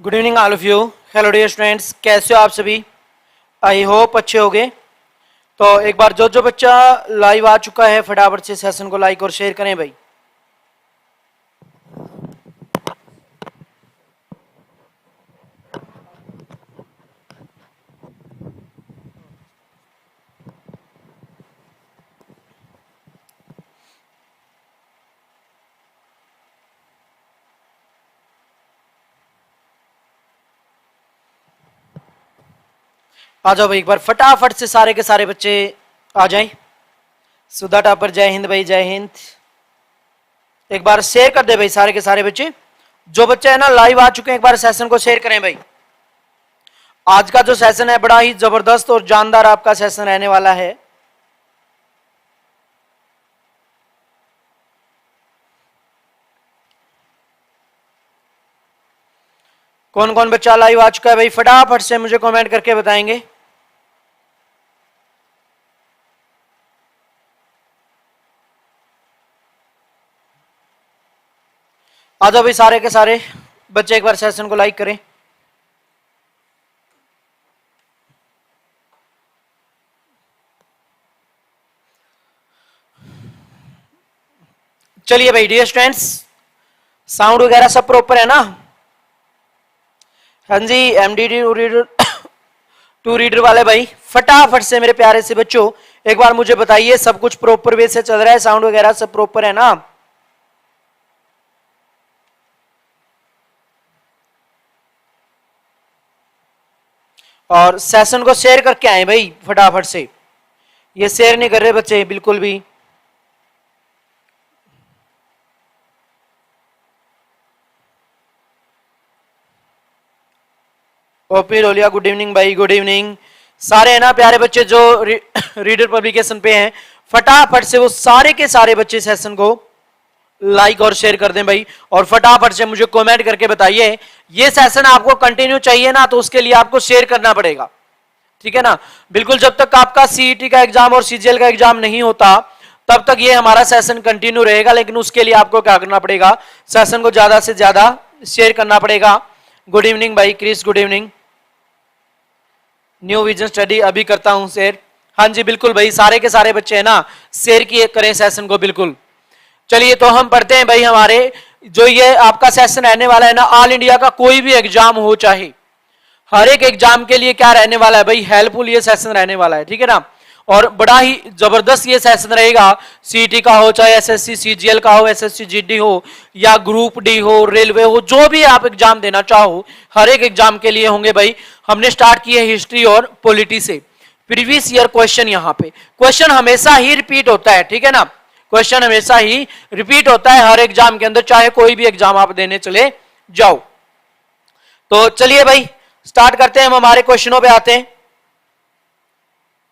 Good evening all of you. Hello dear students, कैसे हो आप सभी? आई होप अच्छे होंगे। तो एक बार जो बच्चा लाइव आ चुका है फटाफट से सेशन को लाइक और शेयर करें भाई। आ जाओ भाई, एक बार फटाफट से सारे के सारे बच्चे आ जाएं। सुधा टापर जय हिंद भाई, जय हिंद। एक बार शेयर कर दे भाई सारे के सारे बच्चे। जो बच्चे है ना लाइव आ चुके हैं एक बार सेशन को शेयर करें भाई। आज का जो सेशन है बड़ा ही जबरदस्त और जानदार आपका सेशन रहने वाला है। कौन कौन बच्चा लाइव आ चुका है भाई, फटाफट से मुझे कमेंट करके बताएंगे। आ जाओ भाई सारे के सारे बच्चे एक बार सेशन को लाइक करें। चलिए भाई डियर स्टूडेंट्स, साउंड वगैरह सब प्रॉपर है ना? हाँ जी, एमडीडी टू रीडर वाले भाई फटाफट से मेरे प्यारे से बच्चों एक बार मुझे बताइए सब कुछ प्रॉपर वे से चल रहा है, साउंड वगैरह सब प्रॉपर है ना? और सेशन को शेयर करके आए भाई फटाफट से। ये शेयर नहीं कर रहे बच्चे बिल्कुल भी। ओपी रोलिया गुड इवनिंग भाई, गुड इवनिंग। सारे है ना प्यारे बच्चे जो रीडर पब्लिकेशन पे हैं, फटाफट से वो सारे के सारे बच्चे सेशन को लाइक और शेयर कर दें भाई। और फटाफट से मुझे कमेंट करके बताइए ये सेशन आपको कंटिन्यू चाहिए ना, तो उसके लिए आपको शेयर करना पड़ेगा, ठीक है ना? बिल्कुल, जब तक आपका सीईटी का एग्जाम और सीजीएल का एग्जाम नहीं होता तब तक ये हमारा सेशन कंटिन्यू रहेगा, लेकिन उसके लिए आपको क्या करना पड़ेगा, सेशन को ज्यादा से ज्यादा शेयर करना पड़ेगा। गुड इवनिंग भाई Chris, good evening. New vision study अभी करता हूं शेयर। हाँ जी बिल्कुल भाई, सारे के सारे बच्चे है ना शेयर किए करें सेशन को बिल्कुल। चलिए तो हम पढ़ते हैं भाई। हमारे जो ये आपका सेशन रहने वाला है ना, ऑल इंडिया का कोई भी एग्जाम हो, चाहे हर एक एग्जाम के लिए क्या रहने वाला है भाई, हेल्पफुल ये सेशन रहने वाला है, ठीक है ना? और बड़ा ही जबरदस्त ये सेशन रहेगा। सीईटी का हो, चाहे एसएससी सीजीएल का हो, एसएससी जीडी हो, या ग्रुप डी हो, रेलवे हो, जो भी आप एग्जाम देना चाहो हर एक एग्जाम के लिए होंगे भाई। हमने स्टार्ट किए हिस्ट्री और पॉलिटी से। प्रीवियस ईयर क्वेश्चन, यहाँ पे क्वेश्चन हमेशा ही रिपीट होता है, ठीक है ना? क्वेश्चन हमेशा ही रिपीट होता है हर एग्जाम के अंदर, चाहे कोई भी एग्जाम आप देने चले जाओ। तो चलिए भाई स्टार्ट करते हैं, हम हमारे क्वेश्चनों पे आते हैं,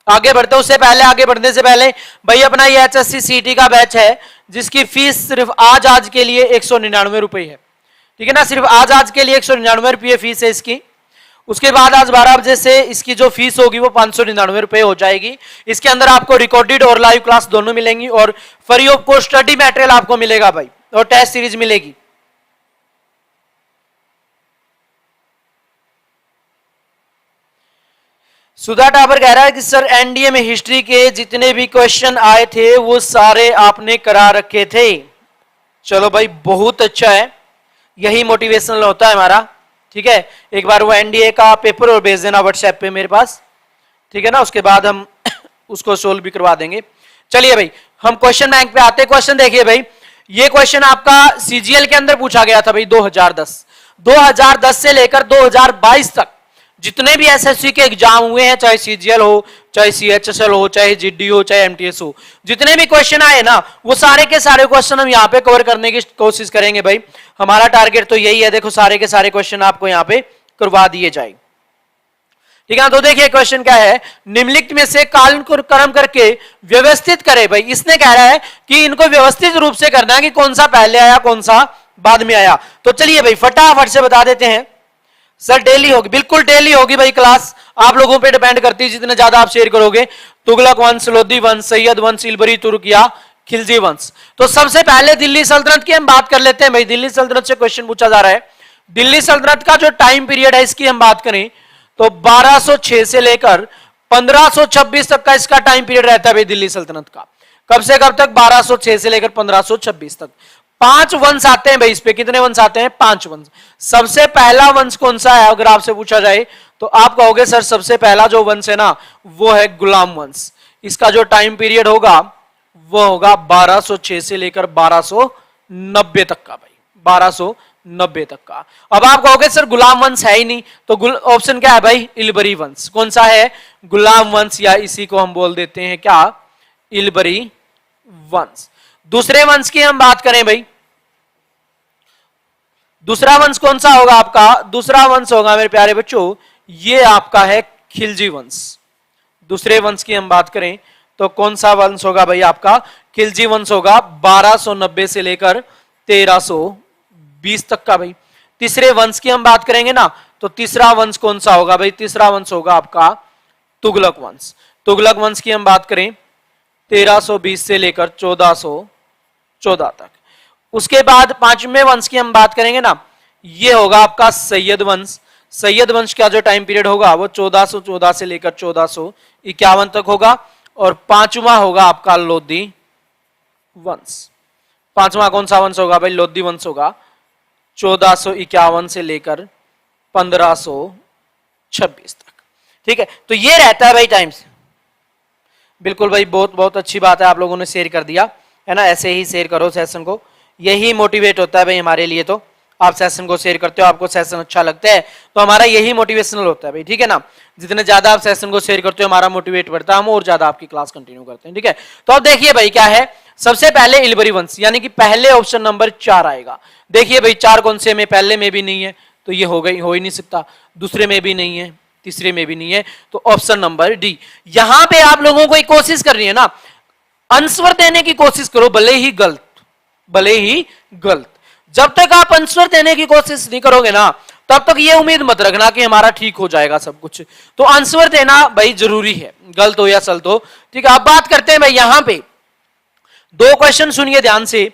आगे बढ़ते हैं। उससे पहले, आगे बढ़ने से पहले भाई अपना ये एचएससी सीटी का बैच है जिसकी फीस सिर्फ आज के लिए 199 रुपए है, ठीक है ना? सिर्फ आज के लिए 199 रुपये फीस है इसकी। उसके बाद आज 12 बजे से इसकी जो फीस होगी वो 599 रुपए हो जाएगी। इसके अंदर आपको रिकॉर्डेड और लाइव क्लास दोनों मिलेंगी, और free of cost study material आपको मिलेगा भाई, और टेस्ट सीरीज मिलेगी। सुधा टावर कह रहा है कि सर एनडीए में हिस्ट्री के जितने भी क्वेश्चन आए थे वो सारे आपने करा रखे थे। चलो भाई बहुत अच्छा है, यही मोटिवेशनल होता है हमारा, ठीक है? एक बार वो एनडीए का पेपर और भेज देना व्हाट्सएप पे मेरे पास, ठीक है ना? उसके बाद हम उसको सोल्व भी करवा देंगे। चलिए भाई हम क्वेश्चन बैंक पे आते हैं। क्वेश्चन देखिए भाई, ये क्वेश्चन आपका सीजीएल के अंदर पूछा गया था भाई 2010 से लेकर 2022 तक जितने भी एसएससी के एग्जाम हुए हैं, चाहे सीजीएल हो, चाहे सीएचएसएल हो, चाहे जीडी हो, चाहे एमटीएस हो, जितने भी क्वेश्चन आए ना वो सारे के सारे क्वेश्चन हम यहाँ पे कवर करने की कोशिश करेंगे भाई। हमारा टारगेट तो यही है, देखो सारे के सारे क्वेश्चन आपको यहाँ पे करवा दिए जाए, ठीक है? तो देखिए क्वेश्चन क्या है, निम्नलिखित में से काल को क्रम करके व्यवस्थित करे भाई। इसने कह रहा है कि इनको व्यवस्थित रूप से करना है कि कौन सा पहले आया कौन सा बाद में आया। तो चलिए भाई फटाफट से बता देते हैं। सर डेली होगी, बिल्कुल डेली होगी भाई क्लास, आप लोगों पे डिपेंड करती है, जितने ज्यादा आप शेयर करोगे। तुगलक वंश, लोधी वंश, सैयद वंश, इलबरी तुर्क या खिलजी वंश। तो सबसे पहले दिल्ली सल्तनत की हम बात कर लेते हैं भाई। दिल्ली सल्तनत से क्वेश्चन पूछा जा रहा है, दिल्ली सल्तनत का जो टाइम पीरियड है इसकी हम बात करें तो 1206 से लेकर 1526 तक का इसका टाइम पीरियड रहता है भाई दिल्ली सल्तनत का। कब से कब तक? 1206 से लेकर 1526 तक। 5 वंश आते हैं भाई इस पे। कितने वंश आते हैं? 5 वंश। सबसे पहला वंश कौन सा है अगर आपसे पूछा जाए तो आप कहोगे सर सबसे पहला जो वंश है ना वो है गुलाम वंश। इसका जो टाइम पीरियड होगा वो होगा 1206 से लेकर 1290 तक का भाई, 1290 तक का। अब आप कहोगे सर गुलाम वंश है ही नहीं, तो ऑप्शन क्या है भाई? इलबरी वंश। कौन सा है? गुलाम वंश, या इसी को हम बोल देते हैं क्या? इलबरी वंश। दूसरे वंश की हम बात करें भाई, दूसरा वंश कौन सा होगा आपका? दूसरा वंश होगा मेरे प्यारे बच्चों ये आपका है खिलजी वंश। दूसरे वंश की हम बात करें तो कौन सा वंश होगा भाई आपका? खिलजी वंश होगा 1290 से लेकर 1320 तक का भाई। तीसरे वंश की हम बात करेंगे ना तो तीसरा वंश कौन सा होगा भाई? तीसरा वंश होगा आपका तुगलक वंश। तुगलक वंश की हम बात करें 1320 से लेकर 1414 तक। उसके बाद पांचवें वंश की हम बात करेंगे ना ये होगा आपका सैयद वंश। सैयद वंश का जो टाइम पीरियड होगा वो 1414 से लेकर 1451 तक होगा। और पांचवा होगा आपका लोधी वंश। पांचवा कौन सा वंश होगा भाई? लोधी वंश होगा 1451 से लेकर 1526 तक। ठीक है, तो ये रहता है भाई टाइम्स। बिल्कुल भाई, बहुत बहुत अच्छी बात है, आप लोगों ने शेयर कर दिया है ना। ऐसे ही शेयर करो सेशन को, यही मोटिवेट होता है भाई हमारे लिए। तो आप सेशन को शेयर करते हो, आपको सेशन अच्छा लगता है तो हमारा यही मोटिवेशनल होता है भाई। ठीक है ना, जितने ज्यादा आप सेशन को शेयर करते हो हमारा मोटिवेट बढ़ता है, हम और ज्यादा आपकी क्लास कंटिन्यू करते हैं। ठीक है, तो अब देखिए भाई क्या है, सबसे पहले इलबरी वंश यानी कि पहले ऑप्शन नंबर 4 आएगा। देखिए भाई 4 कौन से में? पहले में भी नहीं है तो ये हो ही नहीं सकता, दूसरे में भी नहीं है, तीसरे में भी नहीं है, तो ऑप्शन नंबर डी। यहां पे आप लोगों को एक कोशिश करनी है ना, आंसर देने की कोशिश करो, भले ही गलत। जब तक आप आंसर देने की कोशिश नहीं करोगे ना तब तक ये उम्मीद मत रखना कि हमारा ठीक हो जाएगा सब कुछ। तो आंसर देना भाई जरूरी है, गलत हो या सलत हो। ठीक है, अब बात करते हैं भाई यहां पे 2 क्वेश्चन सुनिए ध्यान से।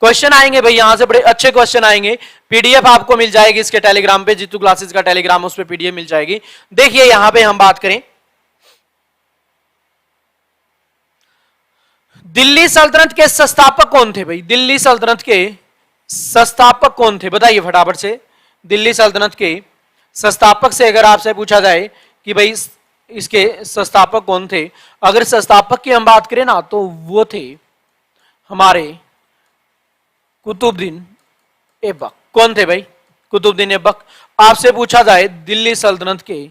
क्वेश्चन आएंगे भाई यहां से, बड़े अच्छे क्वेश्चन आएंगे। पीडीएफ आपको मिल जाएगी इसके टेलीग्राम पे, जीतू क्लासेस का टेलीग्राम, उस पर पीडीएफ मिल जाएगी। देखिए यहां पे हम बात करें दिल्ली सल्तनत के संस्थापक कौन थे भाई? दिल्ली सल्तनत के संस्थापक कौन थे? बताइए फटाफट से। दिल्ली सल्तनत के संस्थापक से अगर आपसे पूछा जाए कि भाई इसके संस्थापक कौन थे, अगर संस्थापक की हम बात करें ना तो वो थे हमारे कुतुबुद्दीन ऐबक। कौन थे भाई? कुतुबुद्दीन ऐबक। आपसे पूछा जाए दिल्ली सल्तनत के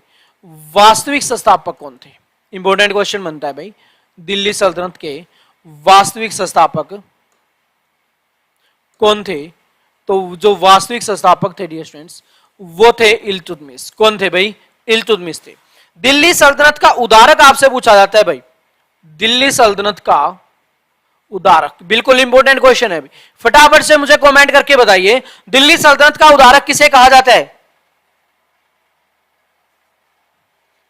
वास्तविक संस्थापक कौन थे, इंपॉर्टेंट क्वेश्चन बनता है भाई। दिल्ली सल्तनत के वास्तविक संस्थापक कौन थे? तो जो वास्तविक संस्थापक थे डियर स्टूडेंट्स वो थे इल्तुतमिश। कौन थे भाई? इल्तुतमिश थे। दिल्ली सल्तनत का उदारक आपसे पूछा जाता है भाई, दिल्ली सल्तनत का उदारक, बिल्कुल इंपॉर्टेंट क्वेश्चन है भाई। फटाफट से मुझे कमेंट करके बताइए दिल्ली सल्तनत का उदारक किसे कहा जाता है?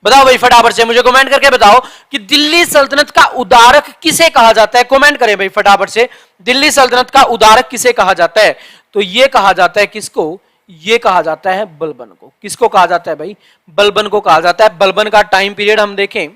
बताओ भाई फटाफट से मुझे कमेंट करके बताओ कि दिल्ली सल्तनत का उदारक किसे कहा जाता है। कमेंट करें भाई फटाफट से, दिल्ली सल्तनत का उदारक किसे कहा जाता है? तो ये कहा जाता है किसको? ये कहा जाता है बलबन को। किसको कहा जाता है भाई? बलबन को कहा जाता है। बलबन का टाइम पीरियड हम देखें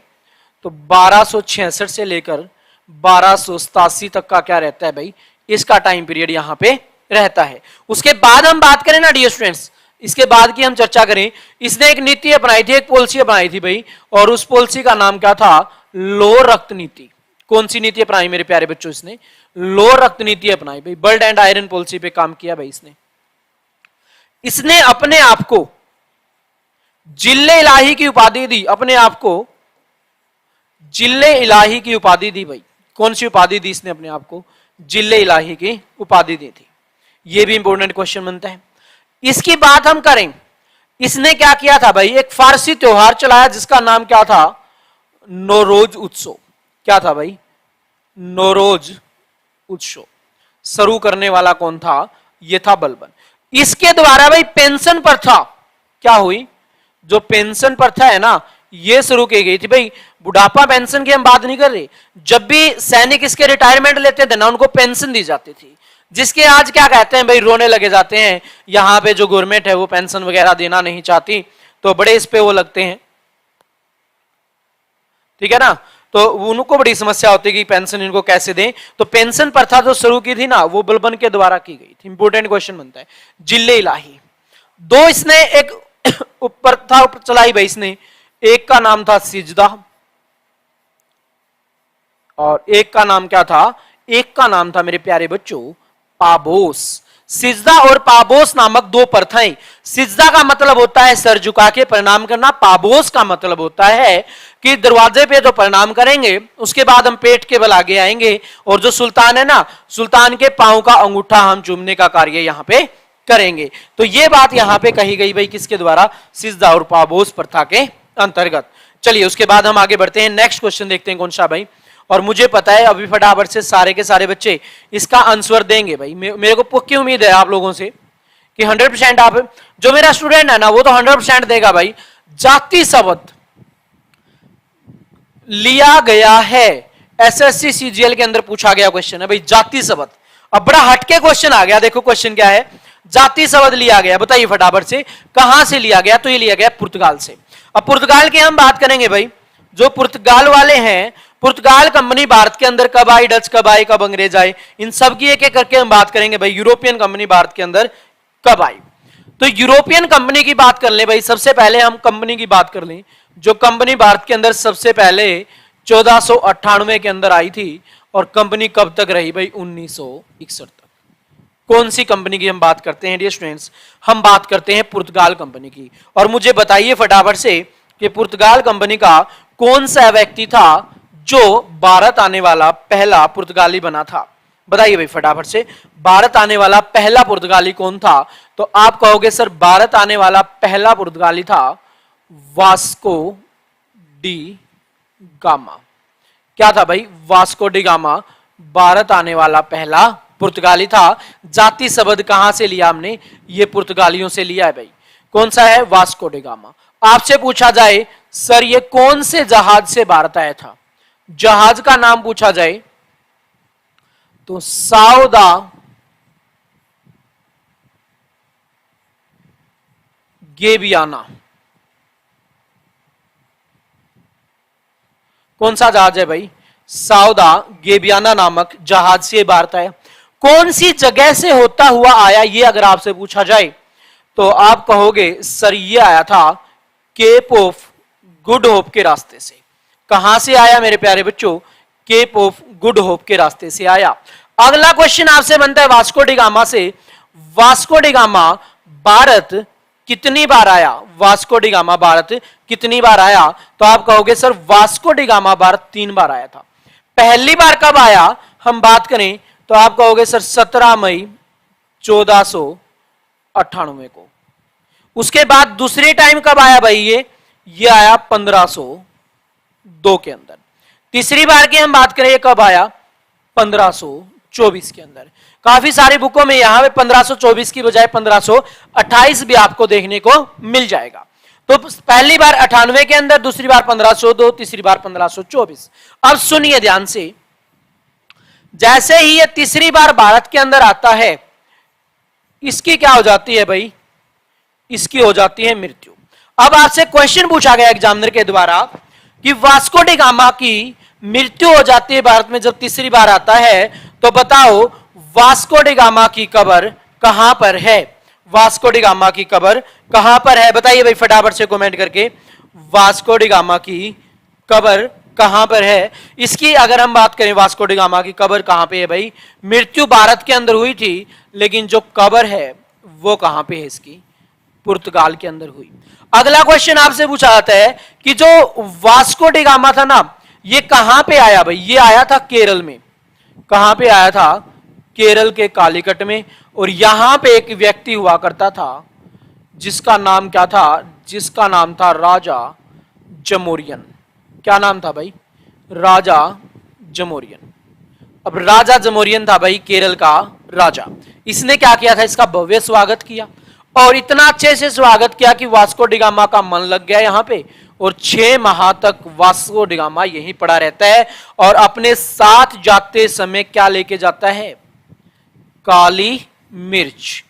तो 1266 से लेकर 1287 तक का क्या रहता है भाई? इसका टाइम पीरियड यहां पे रहता है। उसके बाद हम बात करें ना डियर स्टूडेंट्स, इसके बाद की हम चर्चा करें, इसने एक नीति अपनाई थी, एक पॉलिसी अपनाई थी भाई, और उस पॉलिसी का नाम क्या था? लो रक्त नीति। कौन सी नीति अपनाई मेरे प्यारे बच्चों? इसने लो रक्त नीति अपनाई भाई। ब्लड एंड आयरन पॉलिसी पे काम किया भाई इसने अपने आप को जिल्ले इलाही की उपाधि दी, अपने आप को जिल्ले इलाही की उपाधि दी भाई। कौन सी उपाधि दी इसने अपने आप को? जिल्ले इलाही की उपाधि दी थी। यह भी इंपॉर्टेंट क्वेश्चन बनता है। इसकी बात हम करें, इसने क्या किया था भाई? एक फारसी त्योहार चलाया जिसका नाम क्या था? नौरोज उत्सव। क्या था भाई? नौरोज उत्सव। शुरू करने वाला कौन था? यह था बलबन। इसके द्वारा भाई पेंशन प्रथा क्या हुई? जो पेंशन प्रथा है ना ये शुरू की गई थी भाई। बुढ़ापा पेंशन की हम बात नहीं कर रहे, जब भी सैनिक इसके रिटायरमेंट लेते थे ना उनको पेंशन दी जाती थी। जिसके आज क्या कहते हैं भाई, रोने लगे जाते हैं, यहां पे जो गवर्नमेंट है वो पेंशन वगैरह देना नहीं चाहती, तो बड़े इस पे वो लगते हैं, ठीक है ना। तो उनको बड़ी समस्या होती है कि पेंशन इनको कैसे दें। तो पेंशन प्रथा जो शुरू की थी ना, वो बलबन के द्वारा की गई थी। इंपोर्टेंट क्वेश्चन बनता है। जिले इलाही दो इसने एक प्रथा चलाई भाई इसने, एक का नाम था सिजदा और एक का नाम क्या था, एक का नाम था मेरे प्यारे बच्चों पाबोस। सिजदा और पाबोस नामक दो प्रथाएं। सिजदा का मतलब होता है सर झुका के प्रणाम करना, पाबोस का मतलब होता है कि दरवाजे पे जो प्रणाम करेंगे उसके बाद हम पेट के बल आगे आएंगे और जो सुल्तान है ना, सुल्तान के पांव का अंगूठा हम चूमने का कार्य यहां पे करेंगे। तो ये बात यहां पे कही गई भाई किसके द्वारा, सिजदा और पाबोस प्रथा के अंतर्गत। चलिए उसके बाद हम आगे बढ़ते हैं, नेक्स्ट क्वेश्चन देखते हैं कौन सा भाई। और मुझे पता है अभी फटाफट से सारे के सारे बच्चे इसका आंसर देंगे भाई। मेरे को पक्की उम्मीद है आप लोगों से कि 100% आप, जो मेरा स्टूडेंट है ना वो तो 100% देगा भाई। जाति शब्द लिया गया है, एसएससी सीजीएल के अंदर पूछा गया क्वेश्चन है भाई, जाति शब्द। अब बड़ा हटके क्वेश्चन आ गया, देखो क्वेश्चन क्या है, जाति शब्द लिया गया, बताइए फटाफट से कहां से लिया गया। तो ये लिया गया पुर्तगाल से। अब पुर्तगाल की हम बात करेंगे भाई, जो पुर्तगाल वाले हैं, पुर्तगाल कंपनी भारत के अंदर कब आई, डच कब आई, कब अंग्रेज आए, इन सब की एक एक करके हम बात करेंगे भाई। यूरोपियन कंपनी भारत के अंदर कब आई, तो यूरोपियन कंपनी की बात कर ले भाई। सबसे पहले हम कंपनी की बात कर लें, जो कंपनी भारत के अंदर सबसे पहले 1498 के अंदर आई थी, और कंपनी कब तक रही भाई, 1961 तक। कौन सी कंपनी की हम बात करते हैं डियर स्टूडेंट्स, हम बात करते हैं पुर्तगाल कंपनी की। और मुझे बताइए फटाफट से कि पुर्तगाल कंपनी का कौन सा व्यक्ति था जो भारत आने वाला पहला पुर्तगाली बना था, बताइए भाई फटाफट से। भारत आने वाला पहला पुर्तगाली कौन था, तो आप कहोगे सर भारत आने वाला पहला पुर्तगाली था वास्को डी गामा। क्या था भाई, वास्को डी गामा भारत आने वाला पहला पुर्तगाली था। जाति शब्द कहां से लिया हमने, ये पुर्तगालियों से लिया है भाई। कौन सा है, वास्को डी गामा। आपसे पूछा जाए सर ये कौन से जहाज से भारत आया था, जहाज का नाम पूछा जाए तो साउदा गेबियाना। कौन सा जहाज है भाई, साउदा गेबियाना नामक जहाज से भारत आया। कौन सी जगह से होता हुआ आया, ये अगर आपसे पूछा जाए तो आप कहोगे सर ये आया था केप ऑफ गुड होप के रास्ते से। कहां से आया मेरे प्यारे बच्चों, केप ऑफ गुड होप के रास्ते से आया। अगला क्वेश्चन आपसे बनता है वास्को डी गामा से। वास्को डी गामा भारत कितनी बार आया, वास्को डी गामा भारत कितनी बार आया, तो आप कहोगे sir Vasco D gamma Bharat 3 बार आया था। पहली बार कब आया हम बात करें तो आप कहोगे सर 17 मई 1498 को। उसके बाद दूसरी टाइम कब आया भाई, ये आया 1502 के अंदर। तीसरी बार की हम बात करें ये कब आया, 1524 के अंदर। काफी सारी बुकों में यहां पे 1524 की बजाय 1528 भी आपको देखने को मिल जाएगा। तो पहली बार 98 के अंदर, दूसरी बार 1502, तीसरी बार 1524। अब सुनिए ध्यान से, जैसे ही ये तीसरी बार भारत के अंदर आता है, इसकी क्या हो जाती है भाई, इसकी हो जाती है मृत्यु। अब आपसे क्वेश्चन पूछा गया एग्जामिनर के द्वारा कि वास्को डी गामा की मृत्यु हो जाती है भारत में जब तीसरी बार आता है, तो बताओ वास्को डी गामा की कब्र कहां पर है, वास्को डी गामा की कब्र कहां पर है, बताइए भाई फटाफट से कमेंट करके, वास्को डी गामा की कब्र कहां पर है। इसकी अगर हम बात करें वास्को डी गामा की कब्र कहां पे है भाई, मृत्यु भारत के अंदर हुई थी, लेकिन जो कब्र है वो कहां पे है इसकी, पुर्तगाल के अंदर हुई। अगला क्वेश्चन आपसे पूछा जाता है कि जो वास्को डी गामा था ना, ये कहां पे आया भाई, ये आया था केरल में। कहां पे आया था, केरल के कालीकट में। और यहां पे एक व्यक्ति हुआ करता था जिसका नाम क्या था, जिसका नाम था राजा जमोरियन। क्या नाम था भाई, राजा जमोरियन। अब राजा जमोरियन था भाई केरल का राजा। इसने क्या किया था, इसका भव्य स्वागत किया और इतना अच्छे से स्वागत किया कि वास्को डी गामा का मन लग गया यहां पे, और 6 माह तक वास्को डी गामा यहीं पड़ा रहता है और अपने साथ जाते समय क्या लेके जाता है, काली मिर्च।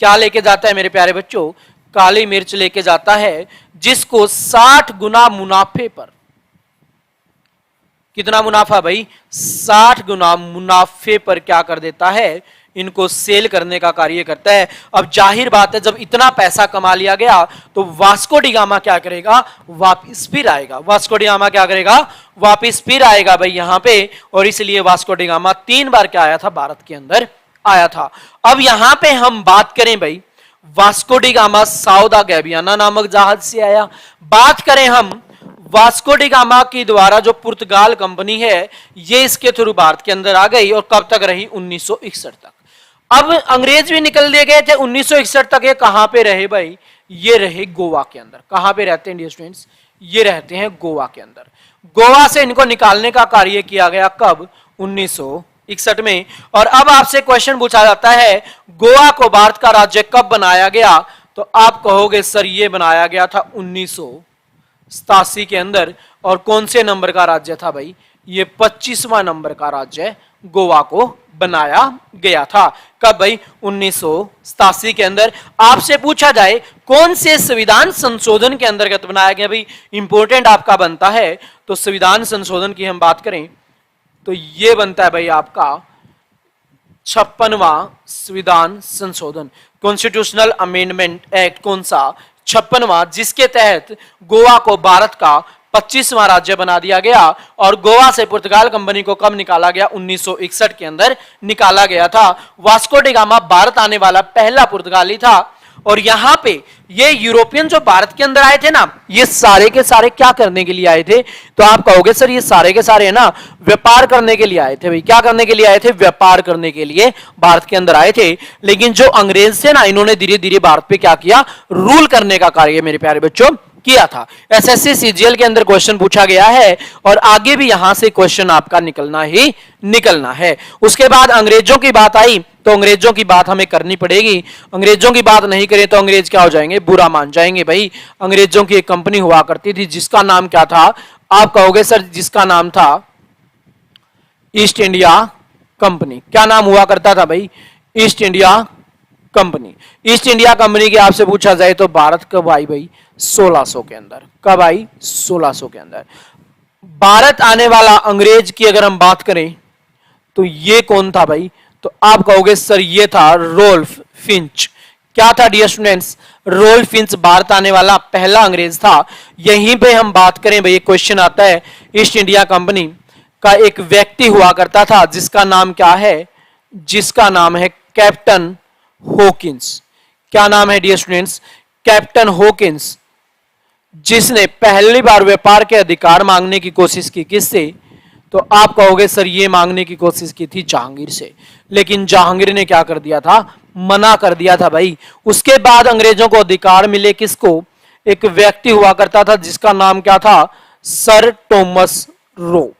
क्या लेके जाता है मेरे प्यारे बच्चों? काली मिर्च लेके जाता है, जिसको 60 गुना मुनाफे पर, कितना मुनाफा भाई? 60 गुना मुनाफे पर क्या कर देता है? इनको सेल करने का कार्य करता है। अब जाहिर बात है, जब इतना पैसा कमा लिया गया तो वास्को डी गामा क्या करेगा? वापिस फिर आएगा। वास्को डी गामा क्या करेगा? वापिस फिर आएगा भाई यहां पे, और इसलिए वास्को डी गामा 3 बार क्या आया था? भारत के अंदर आया था। अब यहां पे हम बात करें भाई, वास्को डी गामा साउदा गैबियाना नामक जहाज से आया। बात करें हम वास्को डी गामा के द्वारा जो पुर्तगाल कंपनी है, ये इसके थ्रू भारत के अंदर आ गई, और कब तक रही? 1961 तक। अब अंग्रेज भी निकल दिए गए थे 1961 तक। ये कहां पे रहे भाई? ये रहे गोवा के अंदर। कहां पे रहते हैं डियर स्टूडेंट्स? ये रहते हैं गोवा के अंदर। गोवा से इनको निकालने का कार्य किया गया कब? 1961 में। और अब आपसे क्वेश्चन पूछा जाता है, गोवा को भारत का राज्य कब बनाया गया? तो आप कहोगे सर ये बनाया गया था 1987 के अंदर। और कौन से नंबर का राज्य था भाई? ये 25वां नंबर का राज्य गोवा को बनाया गया था। कब भाई? 1987 के अंदर। आपसे पूछा जाए कौन से संविधान संशोधन के अंतर्गत बनाया गया भाई? इंपॉर्टेंट आपका बनता है। तो संविधान संशोधन की हम बात करें तो ये बनता है भाई आपका 56वां संविधान संशोधन, कॉन्स्टिट्यूशनल अमेंडमेंट एक्ट। कौन सा? 56वां, जिसके तहत गोवा को भारत का 25वां राज्य बना दिया गया। और गोवा से पुर्तगाल कंपनी को कब निकाला गया? 1961 के अंदर निकाला गया था। वास्को डी गामा भारत आने वाला पहला पुर्तगाली था। और यहां पे ये यूरोपियन जो भारत के अंदर आए थे ना, ये सारे के सारे क्या करने के लिए आए थे? तो आप कहोगे सर ये सारे के सारे है ना व्यापार करने के लिए आए थे भाई। क्या करने के लिए आए थे? व्यापार करने के लिए भारत के अंदर आए थे। लेकिन जो अंग्रेज थे ना, इन्होंने धीरे धीरे भारत पे क्या किया? रूल करने का कार्य मेरे प्यारे बच्चों किया था। एसएससी सीजीएल के अंदर क्वेश्चन पूछा गया है, और आगे भी यहां से क्वेश्चन आपका निकलना ही निकलना है। उसके बाद अंग्रेजों की बात आई तो अंग्रेजों की बात हमें करनी पड़ेगी। अंग्रेजों की बात नहीं करें तो अंग्रेज क्या हो जाएंगे? बुरा मान जाएंगे भाई। अंग्रेजों की एक कंपनी हुआ करती थी, जिसका नाम क्या था? आप कहोगे सर जिसका नाम था ईस्ट इंडिया कंपनी। क्या नाम हुआ करता था भाई? East India company. East India company की आपसे पूछा जाए तो भारत कब आई भाई? 1600 के अंदर। कब आई? 1600 के अंदर। भारत आने वाला अंग्रेज की अगर हम बात करें तो ये कौन था भाई? तो आप कहोगे सर ये था रोल्फ फिंच। क्या था dear students? Ralph Fitch Bharat आने वाला पहला अंग्रेज था। यहीं पे हम बात करें भाई, क्वेश्चन आता है, ईस्ट इंडिया कंपनी का एक व्यक्ति हुआ करता था, जिसका नाम क्या है? जिसका नाम है कैप्टन हॉकिंस। क्या नाम है डियर स्टूडेंट्स? कैप्टन हॉकिंस, जिसने पहली बार व्यापार के अधिकार मांगने की कोशिश की। किससे? तो आप कहोगे सर ये मांगने की कोशिश की थी जहांगीर से। लेकिन जहांगीर ने क्या कर दिया था? मना कर दिया था भाई। उसके बाद अंग्रेजों को अधिकार मिले। किसको? एक व्यक्ति हुआ करता था, जिसका नाम क्या था? Sir Thomas Roe.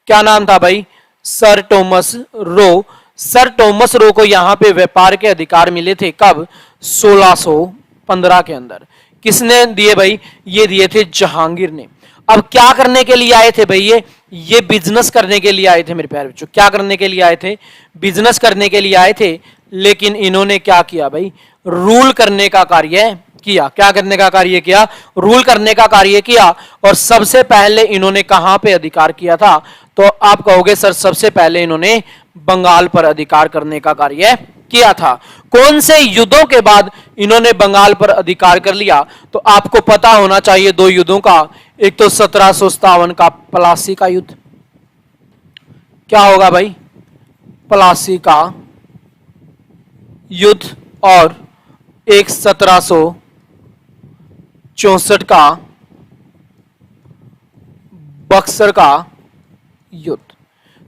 क्या नाम था भाई? Sir Thomas Roe. Sir Thomas Roe को यहां पे व्यापार के अधिकार मिले थे। कब? 1615 के अंदर। किसने दिए भाई? ये दिए थे जहांगीर ने। अब क्या करने के लिए आए थे भाई? ये बिजनेस करने के लिए आए थे मेरे प्यारे बच्चों। क्या करने के लिए आए थे? बिजनेस करने के लिए आए थे। लेकिन इन्होंने क्या किया भाई? रूल करने का कार्य किया। क्या करने का कार्य किया? रूल करने का कार्य किया। और सबसे पहले इन्होंने कहां पे अधिकार किया था? तो आप कहोगे सर सबसे पहले इन्होंने बंगाल पर अधिकार करने का कार्य किया था। कौन से युद्धों के बाद इन्होंने बंगाल पर अधिकार कर लिया? तो आपको पता होना चाहिए दो युद्धों का। एक तो 1757 का प्लासी का युद्ध। क्या होगा भाई? प्लासी का युद्ध। और एक 1764 का बक्सर का युद्ध।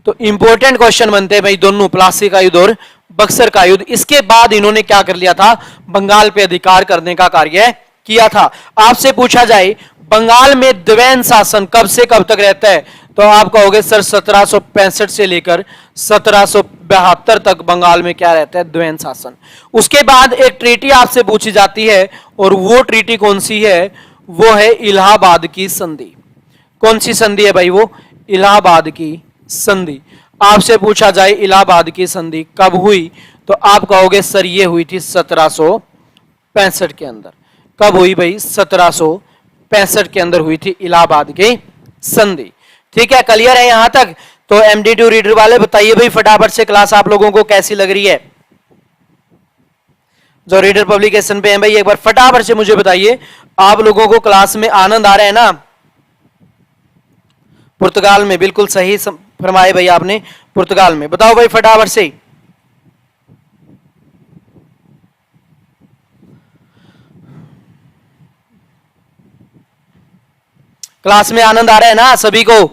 तो इंपॉर्टेंट क्वेश्चन बनते हैं भाई दोनों, प्लासी का युद्ध और बक्सर का युद्ध। इसके बाद इन्होंने क्या कर लिया था? बंगाल पे अधिकार करने का कार्य किया था। आपसे पूछा जाए बंगाल में द्वैन शासन कब से कब तक रहता है? तो आप कहोगे सर 1765 से लेकर 1772 तक बंगाल में क्या रहता है? द्वैन शासन। उसके बाद एक ट्रीटी आपसे पूछी जाती है, और वो ट्रीटी कौन सी है? वो है इलाहाबाद की संधि। कौन सी संधि है भाई? वो इलाहाबाद की संधि। आपसे पूछा जाए इलाहाबाद की संधि कब हुई, तो आप कहोगे सर ये हुई थी 1765 के अंदर। कब हुई भाई? 1765 के अंदर हुई थी इलाहाबाद की संधि। ठीक है, क्लियर है यहां तक? तो MD2 रीडर वाले बताइए भाई फटाफट से क्लास आप लोगों को कैसी लग रही है? जो रीडर पब्लिकेशन पे है भाई एक बार फटाफट से मुझे बताइए, आप लोगों को क्लास में आनंद आ रहा है ना? पुर्तगाल में, बिल्कुल सही फरमाए भाई आपने, पुर्तगाल में। बताओ भाई फटाफट से। क्लास में आनंद आ रहा है ना सभी को?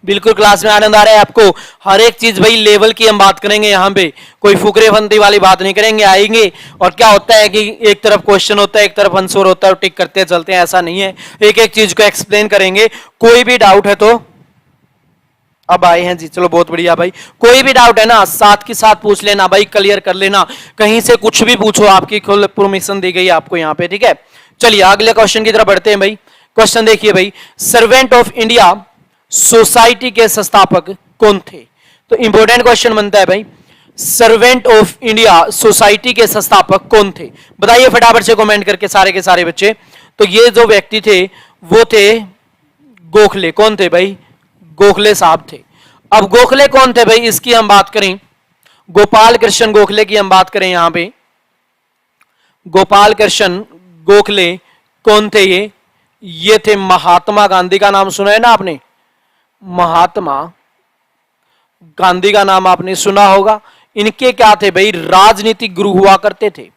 बिल्कुल क्लास में आनंद आ रहा है आपको? हर एक चीज भाई लेवल की हम बात करेंगे यहाँ पे, कोई फुकरे फंती वाली बात नहीं करेंगे। आएंगे और क्या होता है कि एक तरफ क्वेश्चन होता है, एक तरफ आंसर होता है और टिक करते चलते हैं, ऐसा नहीं है। एक एक चीज को एक्सप्लेन करेंगे। कोई भी डाउट है तो अब आए हैं जी, चलो बहुत बढ़िया भाई। कोई भी डाउट है ना साथ के साथ पूछ लेना भाई, क्लियर कर लेना। कहीं से कुछ भी पूछो, आपकी खुद परमिशन दी गई आपको यहाँ पे। ठीक है, चलिए अगले क्वेश्चन की तरफ बढ़ते हैं भाई। क्वेश्चन देखिए भाई, सर्वेंट ऑफ इंडिया सोसाइटी के संस्थापक कौन थे? तो इंपॉर्टेंट क्वेश्चन बनता है भाई, सर्वेंट ऑफ इंडिया सोसाइटी के संस्थापक कौन थे? बताइए फटाफट से कमेंट करके सारे के सारे बच्चे। तो ये जो व्यक्ति थे वो थे गोखले। कौन थे भाई? गोखले साहब थे। अब गोखले कौन थे भाई, इसकी हम बात करें, गोपाल कृष्ण गोखले की हम बात करें यहां पे, गोपाल कृष्ण गोखले कौन थे? ये थे महात्मा गांधी का नाम सुना है ना आपने? महात्मा गांधी का नाम आपने सुना होगा। इनके क्या थे भाई? राजनीतिक गुरु हुआ करते थे।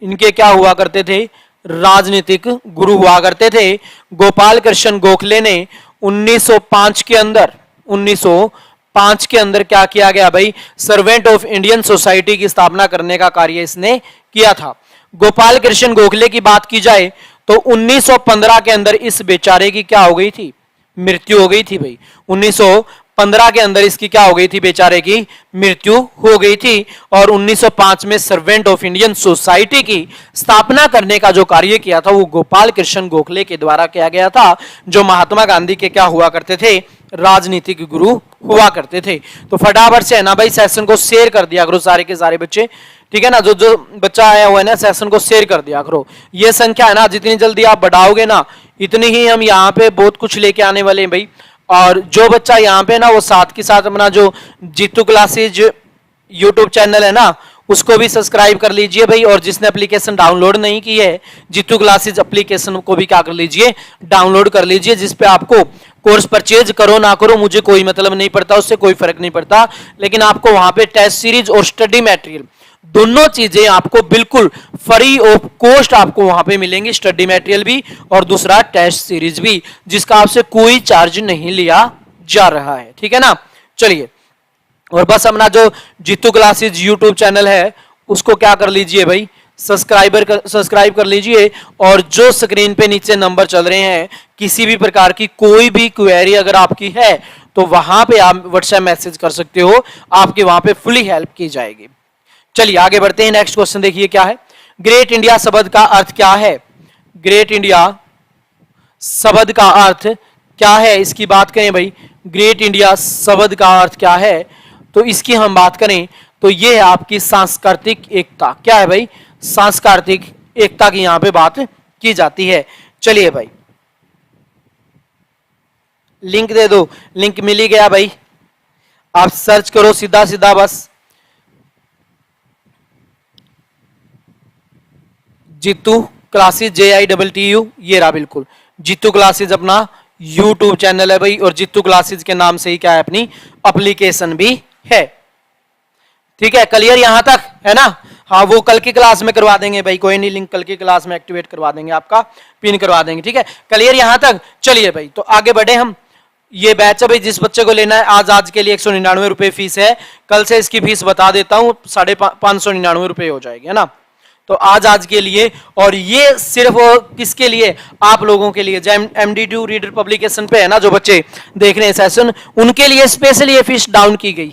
इनके क्या हुआ करते थे? राजनीतिक गुरु हुआ करते थे। गोपाल कृष्ण गोखले ने 1905 के अंदर, 1905 के अंदर क्या किया गया भाई? सर्वेंट ऑफ इंडियन सोसाइटी की स्थापना करने का कार्य इसने किया था। गोपाल कृष्ण गोखले की बात की जाए तो 1915 के अंदर इस बेचारे की क्या हो गई थी? मृत्यु हो गई थी भाई। 1915 के अंदर इसकी क्या हो गई थी? बेचारे की मृत्यु हो गई थी। और 1905 में सर्वेंट ऑफ इंडियन सोसाइटी की स्थापना करने का जो कार्य किया था वो गोपाल कृष्ण गोखले के द्वारा किया गया था, जो महात्मा गांधी के क्या हुआ करते थे? राजनीतिक गुरु हुआ करते थे। तो फटाफट से है ना भाई सेशन को शेयर कर दिया करो सारे के सारे बच्चे। ठीक है ना, जो जो बच्चा आया हुआ है ना सेशन को शेयर कर दिया करो। ये संख्या है ना जितनी जल्दी आप बढ़ाओगे ना इतनी ही हम यहाँ पे बहुत कुछ लेके आने वाले हैं भाई। और जो बच्चा यहाँ पे ना वो साथ के साथ अपना जो जीतू क्लासेज यूट्यूब चैनल है ना उसको भी सब्सक्राइब कर लीजिए भाई। और जिसने एप्लीकेशन डाउनलोड नहीं की है जीतू क्लासेज एप्लीकेशन को भी क्या कर लीजिए? डाउनलोड कर लीजिए, जिसपे आपको कोर्स परचेज करो ना करो मुझे कोई मतलब नहीं पड़ता, उससे कोई फर्क नहीं पड़ता। लेकिन आपको वहां पे टेस्ट सीरीज और स्टडी मटेरियल दोनों चीजें आपको बिल्कुल फ्री ऑफ कॉस्ट आपको वहां पे मिलेंगी। स्टडी मटेरियल भी और दूसरा टेस्ट सीरीज भी, जिसका आपसे कोई चार्ज नहीं लिया जा रहा है। ठीक है ना, चलिए। और बस अपना जो जीतू क्लासेज यूट्यूब चैनल है उसको क्या कर लीजिए भाई? सब्सक्राइब कर लीजिए। और जो स्क्रीन पे नीचे नंबर चल रहे हैं, किसी भी प्रकार की कोई भी क्वेरी अगर आपकी है तो वहां पे आप व्हाट्सएप मैसेज कर सकते हो, आपकी वहां पे फुली हेल्प की जाएगी। चलिए आगे बढ़ते हैं। नेक्स्ट क्वेश्चन देखिए क्या है, ग्रेट इंडिया शब्द का अर्थ क्या है? ग्रेट इंडिया शब्द का अर्थ क्या है, इसकी बात करें भाई। ग्रेट इंडिया शब्द का अर्थ क्या है, तो इसकी हम बात करें तो ये है आपकी सांस्कृतिक एकता। क्या है भाई? सांस्कृतिक एकता की यहां पे बात की जाती है। चलिए भाई लिंक दे दो, लिंक मिल ही गया भाई, आप सर्च करो सीधा सीधा बस जीतू क्लासेज JITTU, ये रहा बिल्कुल जीतू क्लासेज अपना यूट्यूब चैनल है भाई। और जीतू क्लासेज के नाम से ही क्या है अपनी एप्लीकेशन भी है। ठीक है, क्लियर यहां तक है ना? हाँ वो कल की क्लास में करवा देंगे भाई, कोई नहीं, लिंक कल की क्लास में एक्टिवेट करवा देंगे, आपका पिन करवा देंगे। ठीक है, क्लियर यहां तक? चलिए भाई तो आगे बढ़े हम। ये बैच है भाई, जिस बच्चे को लेना है आज के लिए 199 रुपए फीस है। कल से इसकी फीस बता देता हूं, 599 रुपए हो जाएगी, है ना? तो आज के लिए, और ये सिर्फ किसके लिए? आप लोगों के लिए, जो MD2 रीडर पब्लिकेशन पे है ना जो बच्चे देख रहे हैं सेशन, उनके लिए स्पेशली ये फीस डाउन की गई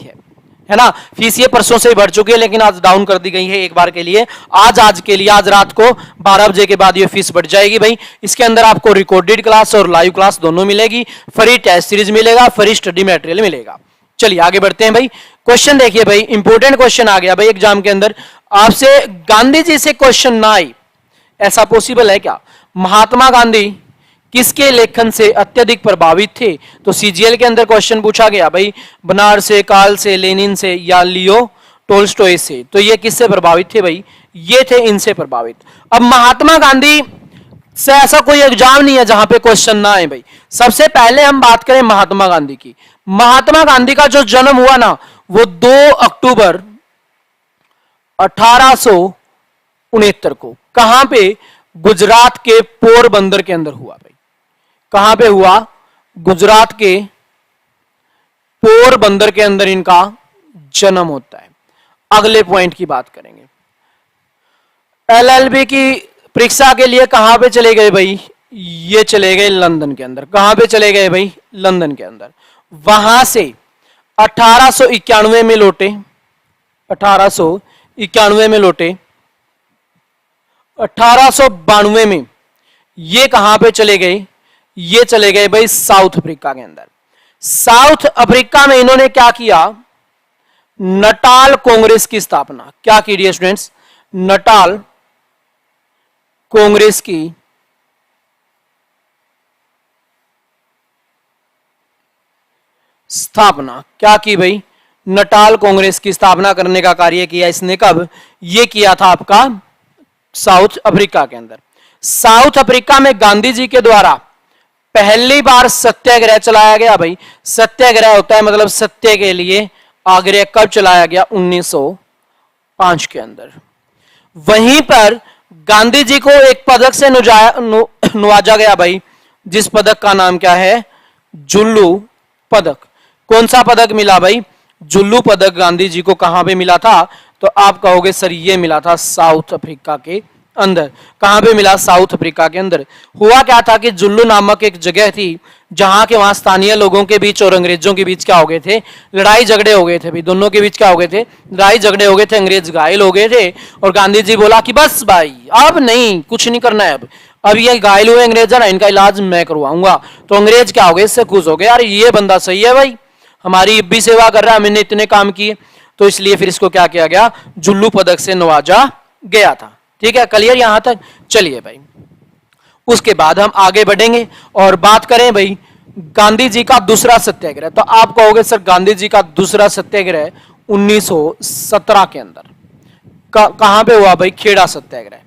है ना? फीस ये परसों से ही बढ़ चुकी है लेकिन आज डाउन कर दी गई है एक बार के लिए। आज के लिए, आज रात को 12 बजे के बाद ये फीस बढ़ जाएगी भाई। इसके अंदर आपको रिकॉर्डेड क्लास और लाइव क्लास दोनों मिलेगी, फ्री टेस्ट सीरीज मिलेगा, फ्री स्टडी मटेरियल मिलेगा। चलिए आगे बढ़ते हैं भाई। क्वेश्चन देखिए भाई, इंपॉर्टेंट क्वेश्चन आ गया भाई एग्जाम के अंदर। आपसे गांधी जी से क्वेश्चन ना आई, ऐसा पॉसिबल है क्या? महात्मा गांधी किसके लेखन से अत्यधिक प्रभावित थे? तो सीजीएल के अंदर क्वेश्चन पूछा गया भाई, बनार से, काल से, लेनिन से या लियो टोल्स्टॉय से। तो ये किससे प्रभावित थे भाई? ये थे इनसे प्रभावित। अब महात्मा गांधी से ऐसा कोई एग्जाम नहीं है जहां पे क्वेश्चन ना आए भाई। सबसे पहले हम बात करें महात्मा गांधी की। महात्मा गांधी का जो जन्म हुआ ना, वो 2 अक्टूबर 1869 को कहां पे? गुजरात के पोरबंदर के अंदर हुआ भाई। कहां पे हुआ? गुजरात के पोरबंदर के अंदर इनका जन्म होता है। अगले पॉइंट की बात करेंगे। एलएलबी की परीक्षा के लिए कहां पे चले गए भाई? ये चले गए लंदन के अंदर। कहां पे चले गए भाई? लंदन के अंदर। वहां से 1891 में लौटे। 1891 में लौटे। 1892 में ये कहां पे चले गए? ये चले गए भाई साउथ अफ्रीका के अंदर। साउथ अफ्रीका में इन्होंने क्या किया? नटाल कांग्रेस की स्थापना। क्या की डियर स्टूडेंट्स? नटाल कांग्रेस की स्थापना। क्या की भाई? नटाल कांग्रेस की स्थापना करने का कार्य किया इसने। कब? ये किया था आपका साउथ अफ्रीका के अंदर। साउथ अफ्रीका में गांधी जी के द्वारा पहली बार सत्याग्रह चलाया गया भाई। सत्याग्रह होता है मतलब सत्य के लिए आग्रह। कब चलाया गया? 1905 के अंदर। वहीं पर गांधी जी को एक पदक से नवाजा गया भाई, जिस पदक का नाम क्या है? जुल्लू पदक। कौन सा पदक मिला भाई? जुल्लू पदक गांधी जी को कहां पे मिला था? तो आप कहोगे सर ये मिला था साउथ अफ्रीका के अंदर। कहां पे मिला? साउथ अफ्रीका के अंदर। हुआ क्या था कि जुल्लू नामक एक जगह थी जहां के वहां स्थानीय लोगों के बीच और अंग्रेजों के बीच क्या हो गए थे? लड़ाई झगड़े हो गए थे भाई। दोनों के बीच क्या हो गए थे? लड़ाई झगड़े हो गए थे। अंग्रेज घायल हो गए थे और गांधी जी बोला कि बस भाई अब नहीं, कुछ नहीं करना है। अब ये घायल हुए अंग्रेज ना, इनका इलाज मैं करवाऊंगा। तो अंग्रेज क्या हो गए? इससे खुश हो गए, यार ये बंदा सही है भाई, हमारी भी सेवा कर रहा है, मैंने इतने काम किए। तो इसलिए फिर इसको क्या किया गया? जुल्लू पदक से नवाजा गया था। ठीक है, क्लियर यहां तक? चलिए भाई, उसके बाद हम आगे बढ़ेंगे और बात करें भाई गांधी जी का दूसरा सत्याग्रह। तो आप कहोगे सर गांधी जी का दूसरा सत्याग्रह 1917 के अंदर कहां पे हुआ भाई? खेड़ा सत्याग्रह।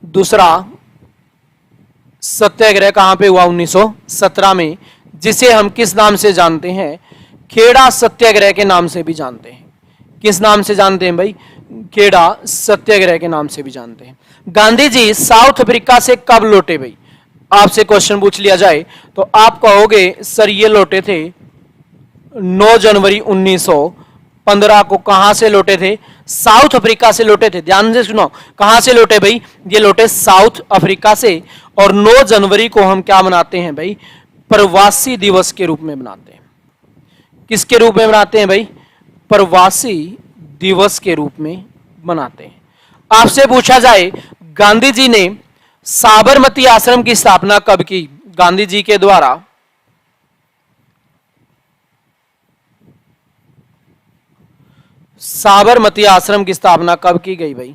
दूसरा सत्याग्रह कहां पे हुआ? 1917 में, जिसे हम किस नाम से जानते हैं? खेड़ा सत्याग्रह के नाम से भी जानते हैं। किस नाम से जानते हैं भाई? खेड़ा सत्याग्रह के नाम से भी जानते हैं। गांधी जी साउथ अफ्रीका से कब लौटे भाई? आपसे क्वेश्चन पूछ लिया जाए तो आप कहोगे सर ये लौटे थे 9 जनवरी 1915 को। कहां से लौटे थे? साउथ अफ्रीका से लौटे थे। ध्यान से सुनो, कहां से लौटे भाई? ये लौटे साउथ अफ्रीका से। और 9 जनवरी को हम क्या मनाते हैं भाई? प्रवासी दिवस के रूप में मनाते हैं। किसके रूप में मनाते हैं भाई? प्रवासी दिवस के रूप में मनाते हैं। आपसे पूछा जाए गांधी जी ने साबरमती आश्रम की स्थापना कब की? गांधी जी के द्वारा साबरमती आश्रम की स्थापना कब की गई भाई?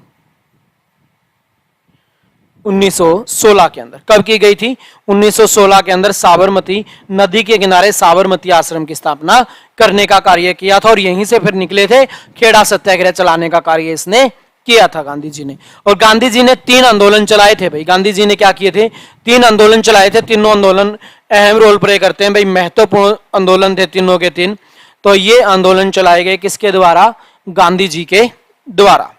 1916 के अंदर। कब की गई थी? 1916 के अंदर साबरमती नदी के किनारे साबरमती आश्रम की स्थापना करने का कार्य किया था। और यहीं से फिर निकले थे खेड़ा सत्याग्रह चलाने का कार्य इसने किया था गांधी जी ने। और गांधी जी ने 3 आंदोलन चलाए थे भाई। गांधी जी ने क्या किए थे? 3 आंदोलन चलाए थे। तीनों आंदोलन अहम रोल प्ले करते हैं भाई, महत्वपूर्ण आंदोलन थे तीनों के तीन। तो ये आंदोलन चलाए गए किसके द्वारा? गांधी जी के द्वारा।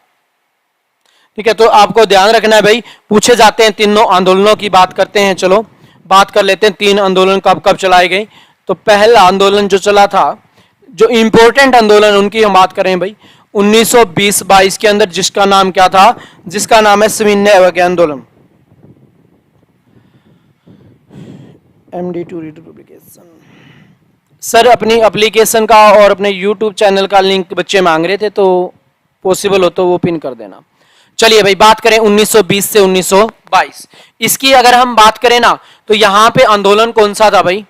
ठीक है, तो आपको ध्यान रखना है भाई, पूछे जाते हैं तीनों आंदोलनों की बात करते हैं। चलो बात कर लेते हैं 3 आंदोलन कब कब चलाए गए। तो पहला आंदोलन जो चला था, जो इंपॉर्टेंट आंदोलन उनकी हम बात करें भाई 1920-22 के अंदर, जिसका नाम क्या था? जिसका नाम है सविनय अवज्ञा आंदोलन। MD2 reader publication. सर अपनी एप्लीकेशन का और अपने YouTube चैनल का लिंक बच्चे मांग रहे थे, तो पॉसिबल हो तो वो पिन कर देना। चलिए भाई बात करें 1920 से 1922 इसकी। अगर हम बात करें ना तो यहां पे आंदोलन कौन सा था भाई?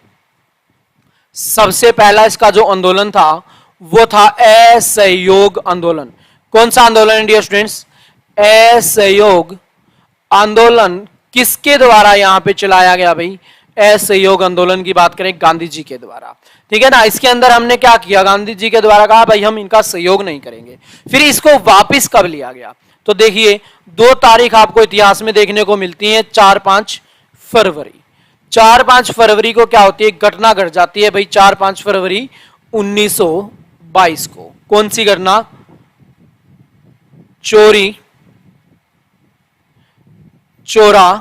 सबसे पहला इसका जो आंदोलन था वो था असहयोग आंदोलन। कौन सा आंदोलन डियर स्टूडेंट्स? असहयोग आंदोलन किसके द्वारा यहां पे चलाया गया भाई? असहयोग आंदोलन की बात करें गांधी जी के द्वारा, ठीक है ना। इसके अंदर हमने क्या किया? गांधी जी के द्वारा कहा भाई हम इनका सहयोग नहीं करेंगे। फिर इसको वापस कब लिया गया? तो देखिए 2 तारीख आपको इतिहास में देखने को मिलती है, 4-5 फरवरी। 4-5 फरवरी को क्या होती है? घटना घट जाती है भाई 4-5 फरवरी 1922 को। कौन सी घटना? चोरा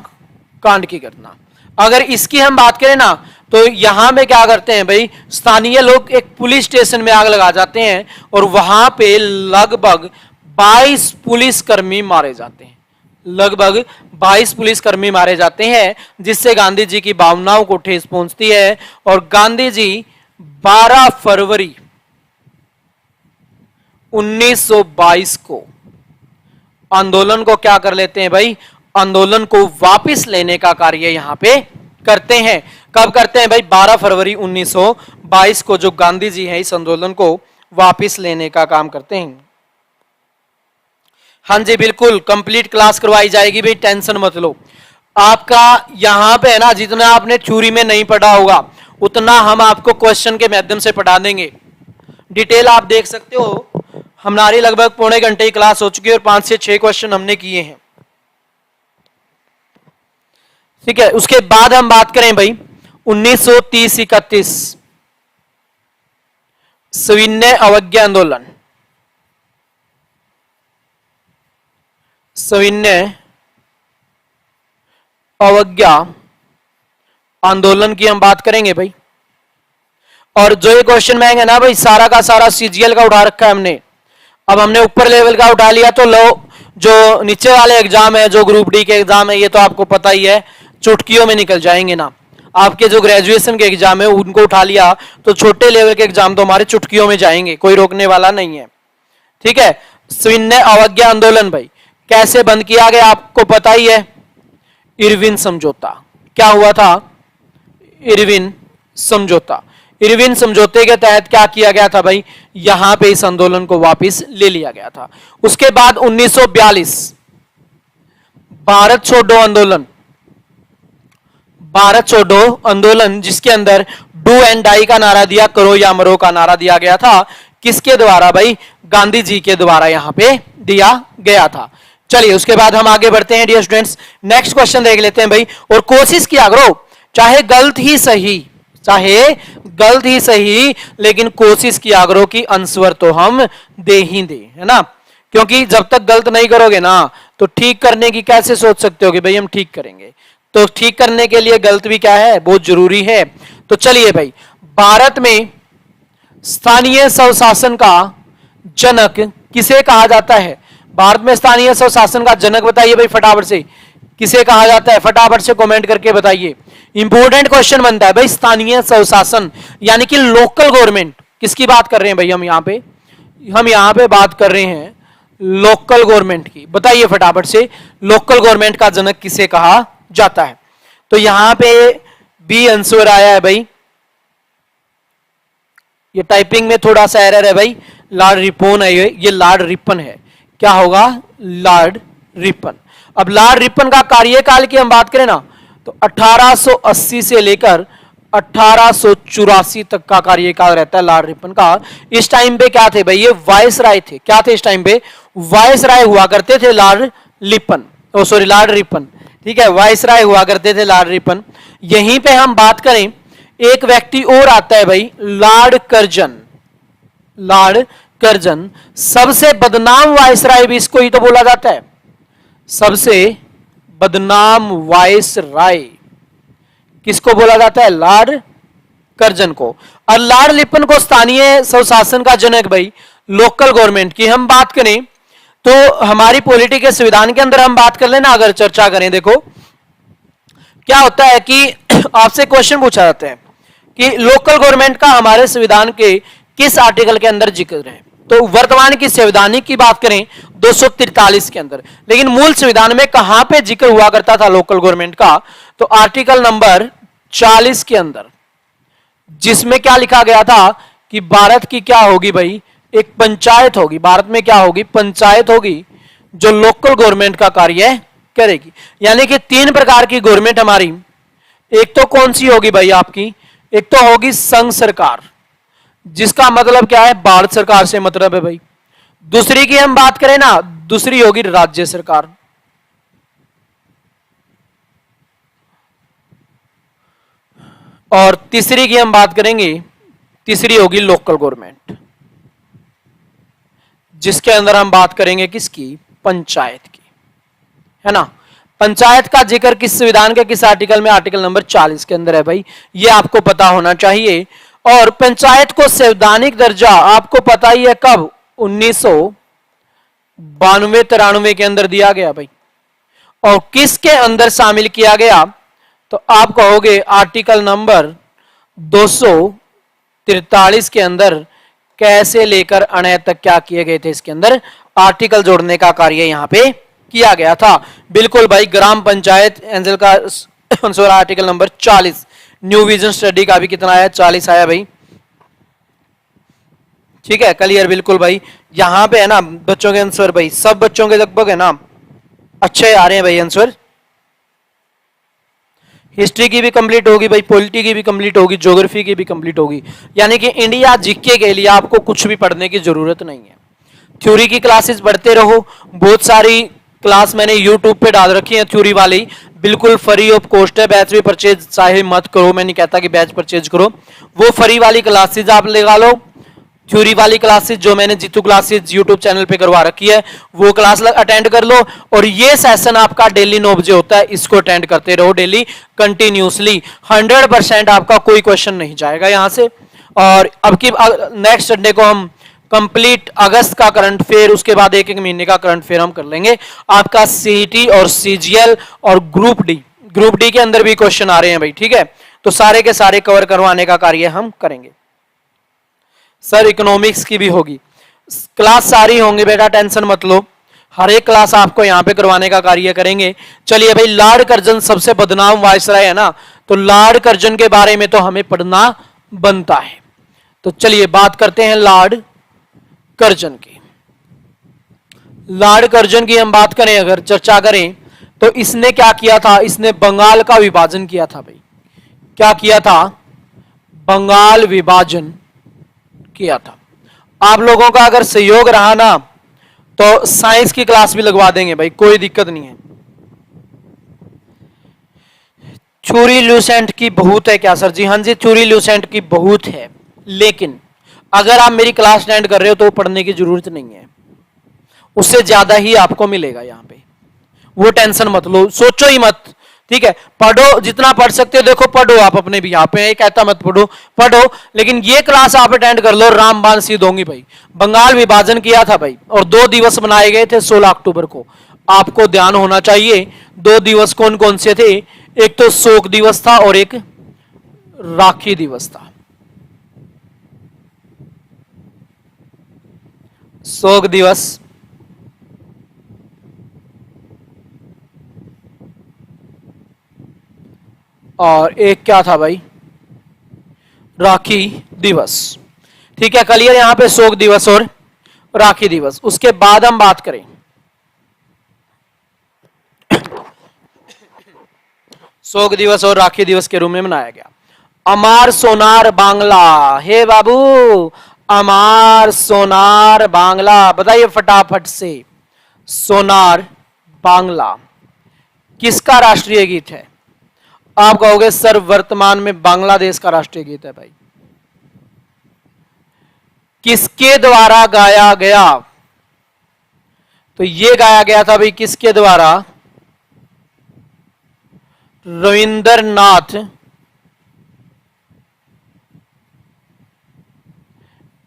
कांड की घटना। अगर इसकी हम बात करें ना तो यहां पे क्या करते हैं भाई? स्थानीय लोग एक पुलिस स्टेशन में आग लगा जाते हैं और वहां पे लगभग 22 पुलिसकर्मी मारे जाते हैं। लगभग 22 पुलिसकर्मी मारे जाते हैं, जिससे गांधी जी की भावनाओं को ठेस पहुंचती है और गांधी जी 12 फरवरी 1922 को आंदोलन को क्या कर लेते हैं भाई? आंदोलन को वापस लेने का कार्य यहां पे करते हैं। कब करते हैं भाई? 12 फरवरी 1922 को जो गांधी जी हैं इस आंदोलन को वापस लेने का काम करते हैं। हाँ जी बिल्कुल, कंप्लीट क्लास करवाई जाएगी भाई, टेंशन मत लो। आपका यहां पे है ना, जितना आपने थ्योरी में नहीं पढ़ा होगा उतना हम आपको क्वेश्चन के माध्यम से पढ़ा देंगे। डिटेल आप देख सकते हो, हमारी लगभग पौने घंटे की क्लास हो चुकी है और 5 से 6 क्वेश्चन हमने किए हैं, ठीक है। उसके बाद हम बात करें भाई 1930-31 सविनय अवज्ञा आंदोलन। सविनय अवज्ञा आंदोलन की हम बात करेंगे भाई। और जो ये क्वेश्चन बैंक है ना भाई, सारा का सारा सीजीएल का उठा रखा है हमने। अब हमने ऊपर लेवल का उठा लिया तो लो जो नीचे वाले एग्जाम है, जो ग्रुप डी के एग्जाम है, ये तो आपको पता ही है चुटकियों में निकल जाएंगे ना। आपके जो ग्रेजुएशन के एग्जाम है उनको उठा लिया तो छोटे लेवल के एग्जाम तो हमारे चुटकियों में जाएंगे, कोई रोकने वाला नहीं है, ठीक है। सविनय अवज्ञा आंदोलन भाई कैसे बंद किया गया आपको पता ही है, इरविन समझौता। क्या हुआ था? इरविन समझौता। इरविन समझौते के तहत क्या किया गया था भाई? यहां पे इस आंदोलन को वापस ले लिया गया था। उसके बाद 1942 भारत छोड़ो आंदोलन। भारत छोड़ो आंदोलन जिसके अंदर डू एंड डाई का नारा दिया, करो या मरो का नारा दिया गया था। किसके द्वारा भाई? गांधी जी के द्वारा यहां पे दिया गया था। चलिए उसके बाद हम आगे बढ़ते हैं डियर स्टूडेंट्स, नेक्स्ट क्वेश्चन देख लेते हैं भाई। और कोशिश किया करो, चाहे गलत ही सही, चाहे गलत ही सही, लेकिन कोशिश किया करो कि आंसर तो हम दे ही दे, है ना। क्योंकि जब तक गलत नहीं करोगे ना तो ठीक करने की कैसे सोच सकते हो कि भाई हम ठीक करेंगे। तो ठीक करने के लिए गलत भी क्या है? बहुत जरूरी है। तो चलिए भाई, भारत में स्थानीय स्वशासन का जनक किसे कहा जाता है? भारत में स्थानीय स्वशासन का जनक बताइए भाई फटाफट से, किसे कहा जाता है? फटाफट से कमेंट करके बताइए। इंपॉर्टेंट क्वेश्चन बनता है भाई, स्थानीय स्वशासन यानी कि लोकल गवर्नमेंट। किसकी बात कर रहे हैं भाई हम यहाँ पे? हम यहाँ पे बात कर रहे हैं लोकल गवर्नमेंट की। बताइए फटाफट से, लोकल गवर्नमेंट का जनक किसे कहा जाता है? तो यहां पे बी आंसर आया है भाई। ये टाइपिंग में थोड़ा सा एरर है भाई, लॉर्ड रिपन है ये लॉर्ड रिपन है। क्या होगा? Lord Ripon. अब लॉर्ड रिपन का कार्यकाल की हम बात करें ना तो 1880 से लेकर 1884 तक का कार्यकाल रहता है लॉर्ड रिपन का। इस टाइम पे क्या थे भाई? ये वायस राय थे। क्या थे इस टाइम पे? वायस राय हुआ करते थे लॉर्ड लिपन, ओ सॉरी लॉर्ड रिपन, ठीक है। वायस राय हुआ करते थे लॉर्ड रिपन। यहीं पे हम बात करें, एक व्यक्ति और आता है भाई, लॉर्ड कर्जन। लॉर्ड कर्जन सबसे बदनाम वायसराय भी इसको ही तो बोला जाता है, सबसे बदनाम वायसराय किसको बोला जाता है? लॉर्ड कर्जन को। और लॉर्ड लिपन को स्थानीय स्वशासन का जनक भाई। लोकल गवर्नमेंट की हम बात करें तो हमारी पॉलिटी के संविधान के अंदर हम बात कर लेना, अगर चर्चा करें, देखो क्या होता है कि आपसे क्वेश्चन पूछा जाता है कि लोकल गवर्नमेंट का हमारे संविधान के किस आर्टिकल के अंदर जिक्र है। तो वर्तमान की संवैधानिक की बात करें 243 के अंदर, लेकिन मूल संविधान में कहां पे जिक्र हुआ करता था लोकल गवर्नमेंट का? तो आर्टिकल नंबर 40 के अंदर। जिसमें क्या लिखा गया था कि भारत की क्या होगी भाई, एक पंचायत होगी। भारत में क्या होगी, पंचायत होगी, जो लोकल गवर्नमेंट का कार्य करेगी। यानी कि तीन प्रकार की गवर्नमेंट हमारी, एक तो कौन सी होगी भाई आपकी, एक तो होगी संघ सरकार, जिसका मतलब क्या है, भारत सरकार से मतलब है भाई। दूसरी की हम बात करें ना, दूसरी होगी राज्य सरकार। और तीसरी की हम बात करेंगे, तीसरी होगी लोकल गवर्नमेंट, जिसके अंदर हम बात करेंगे किसकी, पंचायत की, है ना। पंचायत का जिक्र किस संविधान के किस आर्टिकल में, आर्टिकल नंबर 40 के अंदर है भाई, ये आपको पता होना चाहिए। और पंचायत को संवैधानिक दर्जा आपको पता ही है कब, 1992-93 के अंदर दिया गया भाई। और किसके अंदर शामिल किया गया, तो आप कहोगे आर्टिकल नंबर 243 के अंदर कैसे लेकर अनय तक क्या किए गए थे, इसके अंदर आर्टिकल जोड़ने का कार्य यहां पे किया गया था। बिल्कुल भाई, ग्राम पंचायत एंजल का article number 40, new vision study का भी कितना आया, 40 आया भाई। ठीक है, क्लियर, बिल्कुल भाई। यहां पे है ना बच्चों के आंसर भाई, सब बच्चों के लगभग है ना अच्छे आ रहे हैं भाई आंसर। हिस्ट्री की भी कंप्लीट होगी भाई, पॉलिटी की भी कंप्लीट होगी, ज्योग्राफी की भी कंप्लीट होगी। यानी कि इंडिया जीके के लिए आपको कुछ भी पढ़ने की जरूरत नहीं है। थ्योरी की क्लासेस पढ़ते रहो, बहुत सारी क्लास मैंने यूट्यूब पे डाल रखी है थ्योरी वाली, बिल्कुल फ्री ऑफ कॉस्ट है। बैच भी परचेज चाहे मत करो, मैं नहीं कहता कि बैच परचेज करो, वो फ्री वाली क्लासेज आप लगा लो। थ्योरी वाली क्लासेस जो मैंने जीतू क्लासेस यूट्यूब चैनल पे करवा रखी है, वो क्लास अटेंड कर लो। और ये सेशन आपका डेली 9 बजे होता है, इसको अटेंड करते रहो डेली कंटिन्यूसली। 100% आपका कोई क्वेश्चन नहीं जाएगा यहां से। और अब की नेक्स्ट संडे को हम कंप्लीट अगस्त का करंट फेयर, उसके बाद एक एक महीने का करंट फेयर हम कर लेंगे। आपका सीईटी और सीजीएल और ग्रुप डी के अंदर भी क्वेश्चन आ रहे हैं भाई, ठीक है। तो सारे के सारे कवर करवाने का कार्य हम करेंगे। सर इकोनॉमिक्स की भी होगी क्लास, सारी होंगी बेटा, टेंशन मत लो, हर एक क्लास आपको यहां पे करवाने का कार्य करेंगे। चलिए भाई, लॉर्ड कर्जन सबसे बदनाम वायसराय है ना, तो लॉर्ड कर्जन के बारे में तो हमें पढ़ना बनता है। तो चलिए बात करते हैं लॉर्ड कर्जन की। लॉर्ड कर्जन की हम बात करें, अगर चर्चा करें, तो इसने क्या किया था, इसने बंगाल का विभाजन किया था भाई। क्या किया था, बंगाल विभाजन किया था। आप लोगों का अगर सहयोग रहा ना, तो साइंस की क्लास भी लगवा देंगे भाई, कोई दिक्कत नहीं है। थ्योरी ल्यूसेंट की बहुत है क्या सर जी, हाँ जी, थ्योरी ल्यूसेंट की बहुत है, लेकिन अगर आप मेरी क्लास अटेंड कर रहे हो तो पढ़ने की जरूरत नहीं है, उससे ज्यादा ही आपको मिलेगा यहां पे, वो टेंशन मत लो, सोचो ही मत, ठीक है। पढ़ो, जितना पढ़ सकते हो देखो, पढ़ो आप अपने भी, यहाँ पे कहता मत पढ़ो, पढ़ो, लेकिन ये क्लास आप अटेंड कर लो, रामबाण सिद्ध होंगी भाई। बंगाल विभाजन किया था भाई, और 2 दिवस बनाए गए थे 16 अक्टूबर को, आपको ध्यान होना चाहिए। 2 दिवस कौन कौन से थे, एक तो शोक दिवस था और एक राखी दिवस था। शोक दिवस और एक क्या था भाई, राखी दिवस, ठीक है, क्लियर। यहां पे शोक दिवस और राखी दिवस। उसके बाद हम बात करें शोक दिवस और राखी दिवस के रूप में मनाया गया अमार सोनार बांग्ला। हे बाबू, अमार सोनार बांग्ला, बताइए फटाफट से, सोनार बांग्ला किसका राष्ट्रीय गीत है? आप कहोगे सर वर्तमान में बांग्लादेश का राष्ट्रीय गीत है भाई। किसके द्वारा गाया गया? तो ये गाया गया था भाई किसके द्वारा? रविंद्रनाथ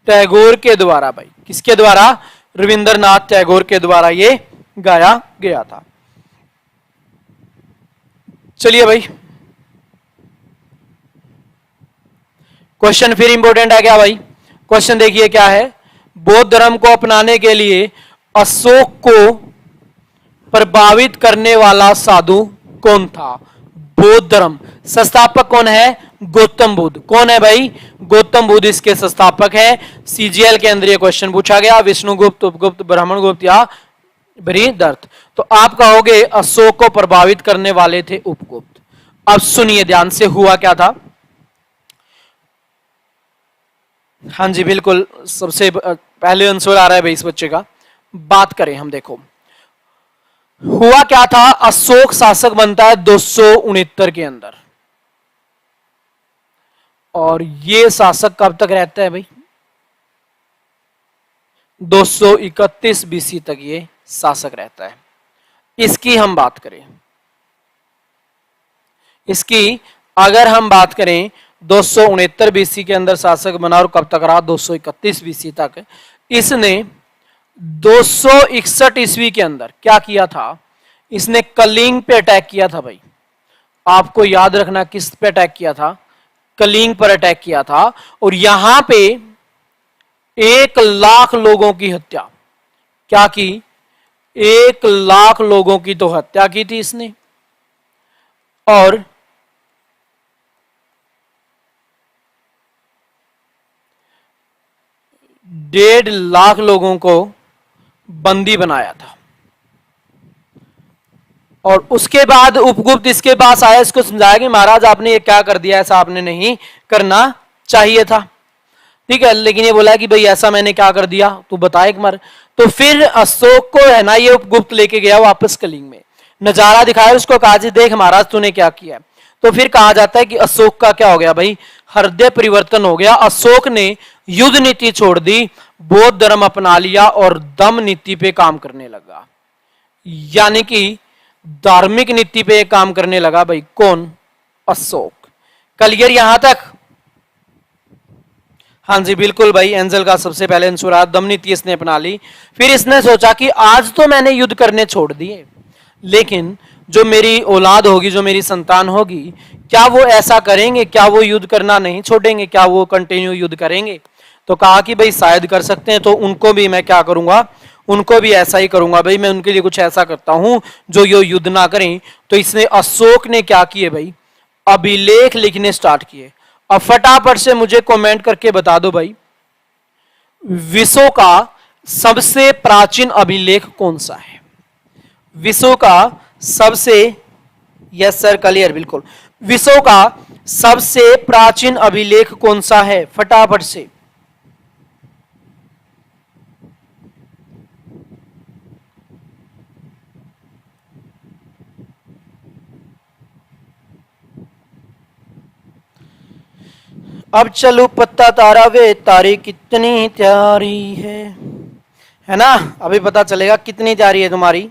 टैगोर के द्वारा भाई। किसके द्वारा? रविंद्रनाथ टैगोर के द्वारा ये गाया गया था। चलिए भाई, क्वेश्चन फिर इंपॉर्टेंट है क्या भाई? क्वेश्चन देखिए क्या है। बौद्ध धर्म को अपनाने के लिए अशोक को प्रभावित करने वाला साधु कौन था? बौद्ध धर्म संस्थापक कौन है? गौतम बुद्ध। कौन है भाई? गौतम बुद्ध इसके संस्थापक है। सीजीएल के अंदर ये क्वेश्चन पूछा गया, विष्णुगुप्त, उपगुप्त, ब्राह्मणगुप्त या बृहदर्थ। तो आप कहोगे अशोक को प्रभावित करने वाले थे उपगुप्त। अब सुनिए ध्यान से, हुआ क्या था। हाँ जी बिल्कुल, सबसे पहले आंसर आ रहा है भाई इस बच्चे का। बात करें हम, देखो हुआ क्या था। अशोक शासक बनता है 269 के अंदर, और ये शासक कब तक रहता है भाई? 231 बीसी तक ये शासक रहता है। इसकी हम बात करें, इसकी अगर हम बात करें 269 बीसी के अंदर शासक बना, और कब तक रहा? 231 बीसी तक। इसने 261 ईस्वी के अंदर क्या किया था? इसने कलिंग पे अटैक किया था भाई। आपको याद रखना किस पे अटैक किया था? कलिंग पर अटैक किया था, और यहां पे 1,00,000 लोगों की हत्या क्या की? 1,00,000 लोगों की तो हत्या की थी इसने, और 1,50,000 लोगों को बंदी बनाया था। और उसके बाद उपगुप्त इसके पास आया, इसको समझाया कि महाराज आपने ये क्या कर दिया, ऐसा आपने नहीं करना चाहिए था। ठीक है, लेकिन ये बोला कि भाई ऐसा मैंने क्या कर दिया, तू बता एक बार। तो फिर अशोक को है ना ये उपगुप्त लेके गया वापस कलिंग में, नजारा दिखाया उसको, कहा जी देख महाराज तूने क्या किया। तो फिर कहा जाता है कि अशोक का क्या हो गया भाई? हृदय परिवर्तन हो गया। अशोक ने युद्ध नीति छोड़ दी, बौद्ध धर्म अपना लिया और दम नीति पे काम करने लगा, यानी कि धार्मिक नीति पे काम करने लगा भाई। कौन? अशोक। क्लियर यहां तक? हाँ जी बिल्कुल भाई, एंजल का सबसे पहले आंसर आया, दम नीति इसने अपना ली। फिर इसने सोचा कि आज तो मैंने युद्ध करने छोड़ दिए, लेकिन जो मेरी औलाद होगी, जो मेरी संतान होगी, क्या वो ऐसा करेंगे? क्या वो युद्ध करना नहीं छोड़ेंगे? क्या वो कंटिन्यू युद्ध करेंगे? तो कहा कि भाई शायद कर सकते हैं, तो उनको भी मैं क्या करूंगा, उनको भी ऐसा ही करूंगा भाई, मैं उनके लिए कुछ ऐसा करता हूं जो ये युद्ध ना करें। तो इसने, अशोक ने क्या किए भाई? अभिलेख लिखने स्टार्ट किए। अब फटाफट से मुझे कमेंट करके बता दो भाई, विश्व का सबसे प्राचीन अभिलेख कौन सा है? विश्व का सबसे, यस सर क्लियर, बिल्कुल, विश्व का सबसे प्राचीन अभिलेख कौन सा है? फटाफट से। अब चलो पत्ता तारा वे तारे कितनी प्यारी है ना? अभी पता चलेगा कितनी प्यारी है तुम्हारी।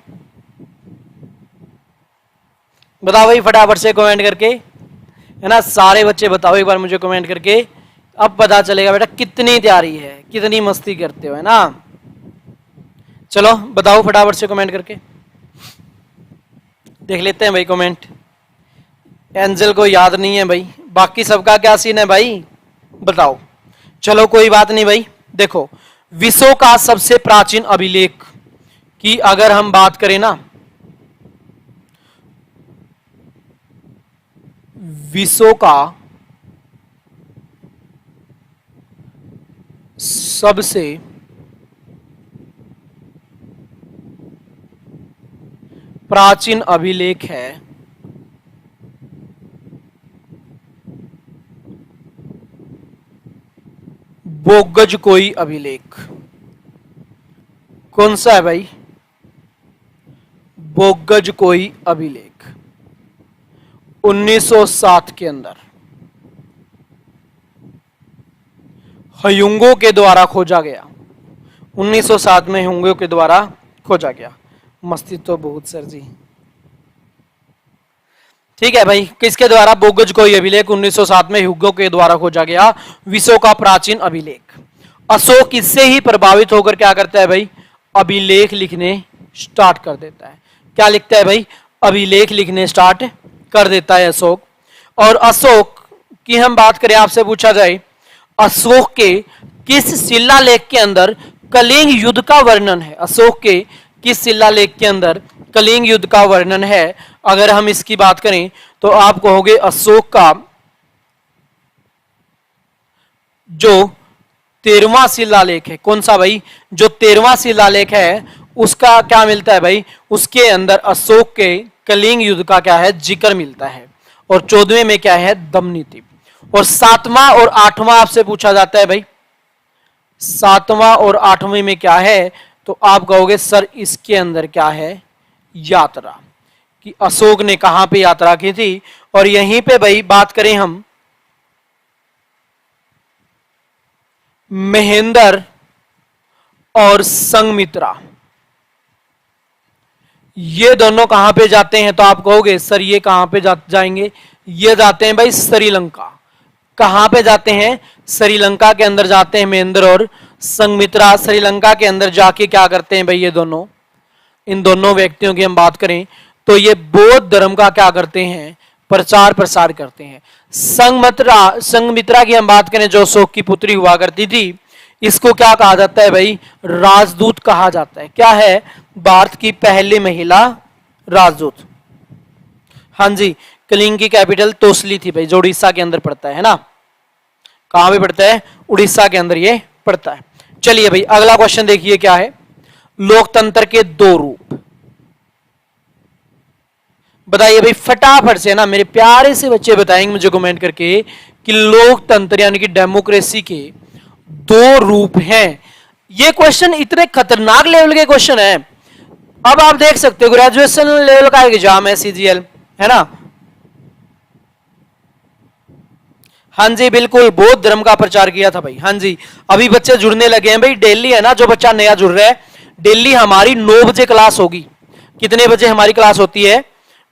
बताओ भाई फटाफट से कमेंट करके, है ना? सारे बच्चे बताओ एक बार मुझे कमेंट करके, अब पता चलेगा बेटा कितनी प्यारी है, कितनी मस्ती करते हो, है ना? चलो बताओ फटाफट से कमेंट करके, देख लेते हैं भाई कमेंट। एंजल को याद नहीं है भाई, बाकी सबका क्या सीन है भाई बताओ। चलो कोई बात नहीं भाई। देखो, विश्व का सबसे प्राचीन अभिलेख की अगर हम बात करें ना, विश्व का सबसे प्राचीन अभिलेख है बोगजकोई अभिलेख। कौन सा है भाई? बोगजकोई अभिलेख 1907 के अंदर ह्युंगो के द्वारा खोजा गया। 1907 में ह्युंगो के द्वारा खोजा गया। मस्ती तो बहुत सर जी। ठीक है भाई, किसके द्वारा? बोगजकोई अभिलेख 1907 में ह्युगो के द्वारा खोजा गया, विश्व का प्राचीन अभिलेख। अशोक इससे ही प्रभावित होकर क्या करता है भाई? अभिलेख लिखने स्टार्ट कर देता है। क्या लिखता है भाई? अभिलेख लिखने स्टार्ट कर देता है अशोक। और अशोक की हम बात करें, आपसे पूछा जाए अशोक के किस शिलालेख के अंदर कलिंग युद्ध का वर्णन है? अशोक के किस शिलालेख के अंदर कलिंग युद्ध का वर्णन है? अगर हम इसकी बात करें तो आप कहोगे अशोक का जो 13वां शिलालेख है, कौन सा भाई, जो 13वां शिलालेख है उसका क्या मिलता है भाई, उसके अंदर अशोक के कलिंग युद्ध का क्या है, जिक्र मिलता है। और 14वें में क्या है, दमनीति। और 7वां और 8वां आपसे पूछा जाता है भाई, 7वां और 8वें में क्या है, तो आप कहोगे सर इसके अंदर क्या है, यात्रा, कि अशोक ने कहां पे यात्रा की थी। और यहीं पे भाई बात करें हम महेंद्र और संघमित्रा, ये दोनों कहां पे जाते हैं, तो आप कहोगे सर ये कहां पे जाएंगे, ये जाते हैं भाई श्रीलंका। कहां पे जाते हैं, श्रीलंका के अंदर जाते हैं महेंद्र और संघमित्रा। श्रीलंका के अंदर जाके क्या करते हैं भाई, ये दोनों, इन दोनों व्यक्तियों की हम बात करें तो ये बौद्ध धर्म का क्या करते हैं, प्रचार प्रसार करते हैं। संघमित्रा की हम बात करें जो अशोक की पुत्री हुआ करती थी, इसको क्या कहा जाता है भाई, राजदूत कहा जाता है। क्या है, भारत की पहली महिला राजदूत। हाँ जी, कलिंग की कैपिटल तोसली थी भाई, जो उड़ीसा के अंदर पड़ता है ना, कहां पे पड़ता है, उड़ीसा के अंदर ये पड़ता है। चलिए भाई अगला क्वेश्चन देखिए क्या है, लोकतंत्र के दो रूप बताइए भाई फटाफट से ना, मेरे प्यारे से बच्चे बताएंगे मुझे कमेंट करके कि लोकतंत्र यानी कि डेमोक्रेसी के दो रूप हैं। ये क्वेश्चन इतने खतरनाक लेवल के क्वेश्चन है। अब आप देख सकते हो ग्रेजुएशन लेवल का एग्जाम है, सीजीएल है ना। हाँ जी बिल्कुल, बौद्ध धर्म का प्रचार किया था भाई। हाँ जी, अभी बच्चे जुड़ने लगे हैं भाई, डेली है ना, जो बच्चा नया जुड़ रहा है, डेली हमारी 9 बजे क्लास होगी। कितने बजे हमारी क्लास होती है,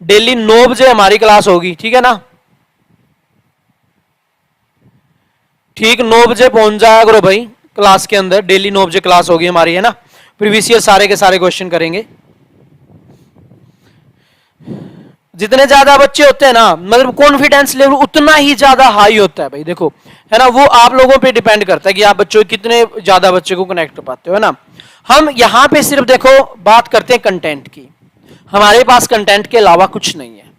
डेली 9 बजे हमारी क्लास होगी, ठीक है ना। ठीक 9 बजे पहुंच जाया करो भाई क्लास के अंदर, डेली 9 बजे क्लास होगी हमारी, है ना। प्रीवियस ईयर सारे के सारे क्वेश्चन करेंगे। जितने ज्यादा बच्चे होते हैं ना, मतलब कॉन्फिडेंस लेवल उतना ही ज्यादा हाई होता है भाई, देखो है ना, वो आप लोगों पे डिपेंड करता है कि आप बच्चों कितने ज्यादा बच्चे को कनेक्ट कर पाते हो, है ना। हम यहां पे सिर्फ देखो बात करते हैं कंटेंट की, हमारे पास कंटेंट के अलावा कुछ नहीं है,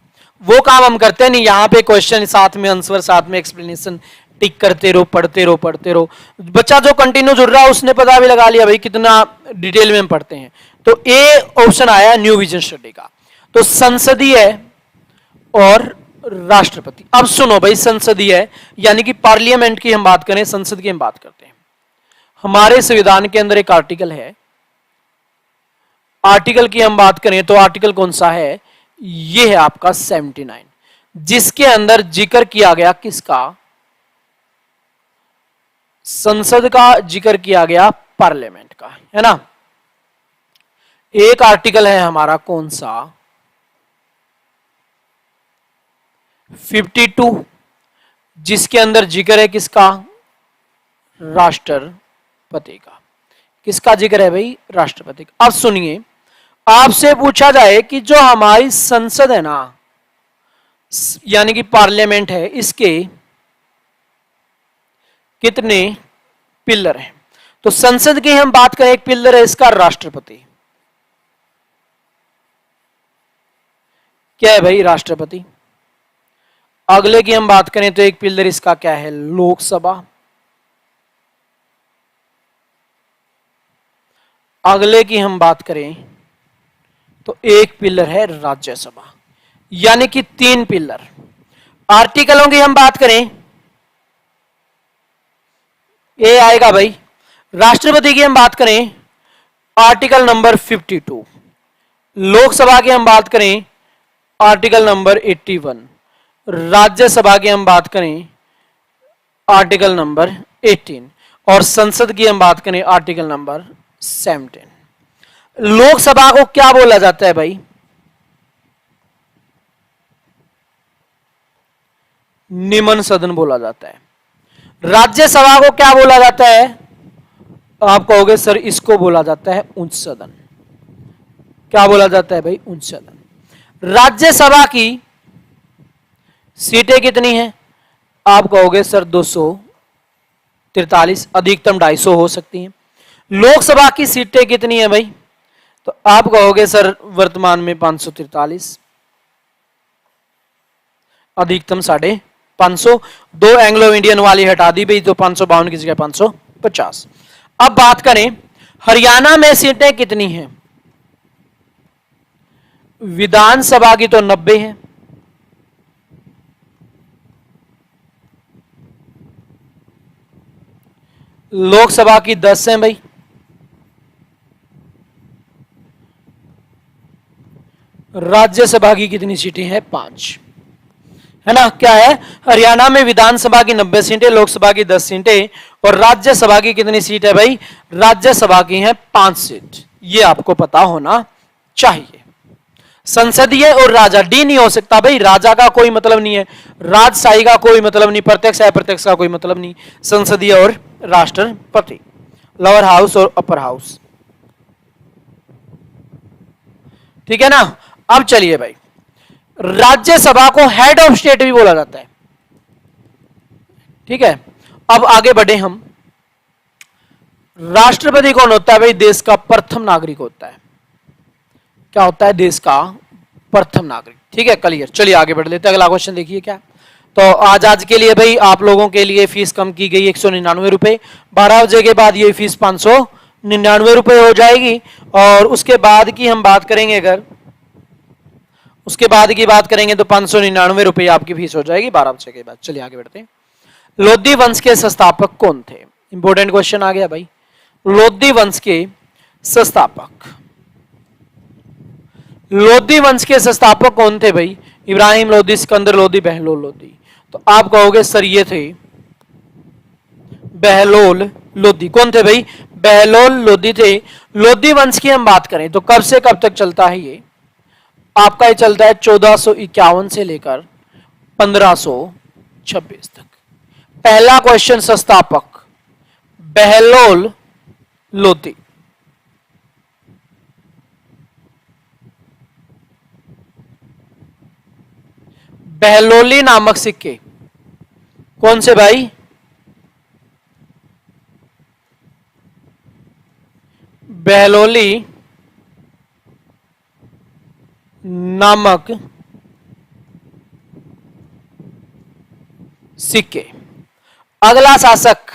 वो काम हम करते नहीं। यहाँ पे क्वेश्चन साथ में आंसर साथ में एक्सप्लेनेशन, टिक करते रहो, पढ़ते रहो पढ़ते रहो। बच्चा जो कंटिन्यू जुड़ रहा है उसने पता भी लगा लिया भाई कितना डिटेल में हम पढ़ते हैं। तो ए ऑप्शन आया न्यू विजन स्टडी का। तो संसदीय और राष्ट्रपति। अब सुनो भाई, संसदीय यानी कि पार्लियामेंट की हम बात करें, संसद की हम बात करते हैं। हमारे संविधान के अंदर एक आर्टिकल है, आर्टिकल की हम बात करें तो आर्टिकल कौन सा है, ये है आपका 79, जिसके अंदर जिक्र किया गया किसका, संसद का जिक्र किया गया पार्लियामेंट का, है ना। एक आर्टिकल है हमारा कौन सा 52, जिसके अंदर जिक्र है किसका, राष्ट्रपति का। किसका जिक्र है भाई, राष्ट्रपति का। अब सुनिए, आपसे पूछा जाए कि जो हमारी संसद है ना, यानी कि पार्लियामेंट है, इसके कितने पिलर हैं, तो संसद की हम बात करें, एक पिलर है इसका राष्ट्रपति। क्या है भाई, राष्ट्रपति। अगले की हम बात करें तो एक पिलर इसका क्या है, लोकसभा। अगले की हम बात करें तो एक पिलर है राज्यसभा, यानी कि 3 पिलर। आर्टिकलों की हम बात करें, ये आएगा भाई। राष्ट्रपति की हम बात करें, आर्टिकल नंबर 52। लोकसभा की हम बात करें, आर्टिकल नंबर 81। राज्यसभा की हम बात करें, आर्टिकल नंबर 18। और संसद की हम बात करें, आर्टिकल नंबर 17। लोकसभा को क्या बोला जाता है भाई, निम्न सदन बोला जाता है। राज्यसभा को क्या बोला जाता है, आप कहोगे सर इसको बोला जाता है उच्च सदन। क्या बोला जाता है भाई, उच्च सदन। राज्यसभा की सीटें कितनी हैं, आप कहोगे सर 243, अधिकतम 250 हो सकती हैं। लोकसभा की सीटें कितनी है भाई, तो आप कहोगे सर वर्तमान में 543, अधिकतम 350। 500, 2 एंग्लो इंडियन वाली हटा दी भाई, तो 552 की जगह 550। अब बात करें हरियाणा में सीटें कितनी हैं? विधानसभा की तो 90 है, लोकसभा की 10 है भाई, राज्यसभा की कितनी सीटें हैं? 5 है ना। क्या है? हरियाणा में विधानसभा की 90 सीटें, लोकसभा की 10 सीटें, और राज्यसभा की कितनी सीट है भाई? राज्यसभा की है 5 सीट। ये आपको पता होना चाहिए। संसदीय और राजा डी नहीं हो सकता भाई, राजा का कोई मतलब नहीं है, राजशाही का कोई मतलब नहीं, प्रत्यक्ष अप्रत्यक्ष का कोई मतलब नहीं। संसदीय और राष्ट्रपति, लोअर हाउस और अपर हाउस, ठीक है ना। अब चलिए भाई, राज्यसभा को हेड ऑफ स्टेट भी बोला जाता है, ठीक है। अब आगे बढ़े हम। राष्ट्रपति कौन होता है भाई? देश का प्रथम नागरिक होता है। क्या होता है? देश का प्रथम नागरिक, ठीक है, क्लियर। चलिए आगे बढ़ लेते हैं। अगला क्वेश्चन देखिए क्या। तो आज के लिए भाई आप लोगों के लिए फीस कम की गई 199 रुपए, 12 बजे के बाद ये फीस 599 रुपए हो जाएगी। और उसके बाद की हम बात करेंगे, अगर उसके बाद की बात करेंगे तो 599 रुपए आपकी फीस हो जाएगी 12 बजे के बाद। चलिए आगे बढ़ते हैं। लोधी वंश के संस्थापक कौन थे? इंपॉर्टेंट क्वेश्चन आ गया भाई। लोधी वंश के संस्थापक, लोधी वंश के संस्थापक कौन थे भाई? इब्राहिम लोधी, सिकंदर लोधी, बहलोल लोधी। तो आप कहोगे सर ये थे बहलोल लोधी। कौन थे भाई? बहलोल लोधी थे। लोधी वंश की हम बात करें तो कब से कब तक चलता है? ये आपका ये चलता है 1451 से लेकर 1526 तक। पहला क्वेश्चन, संस्थापक बहलोल लोधी। बहलोली नामक सिक्के कौन से भाई? बहलोली नामक सिक्के। अगला शासक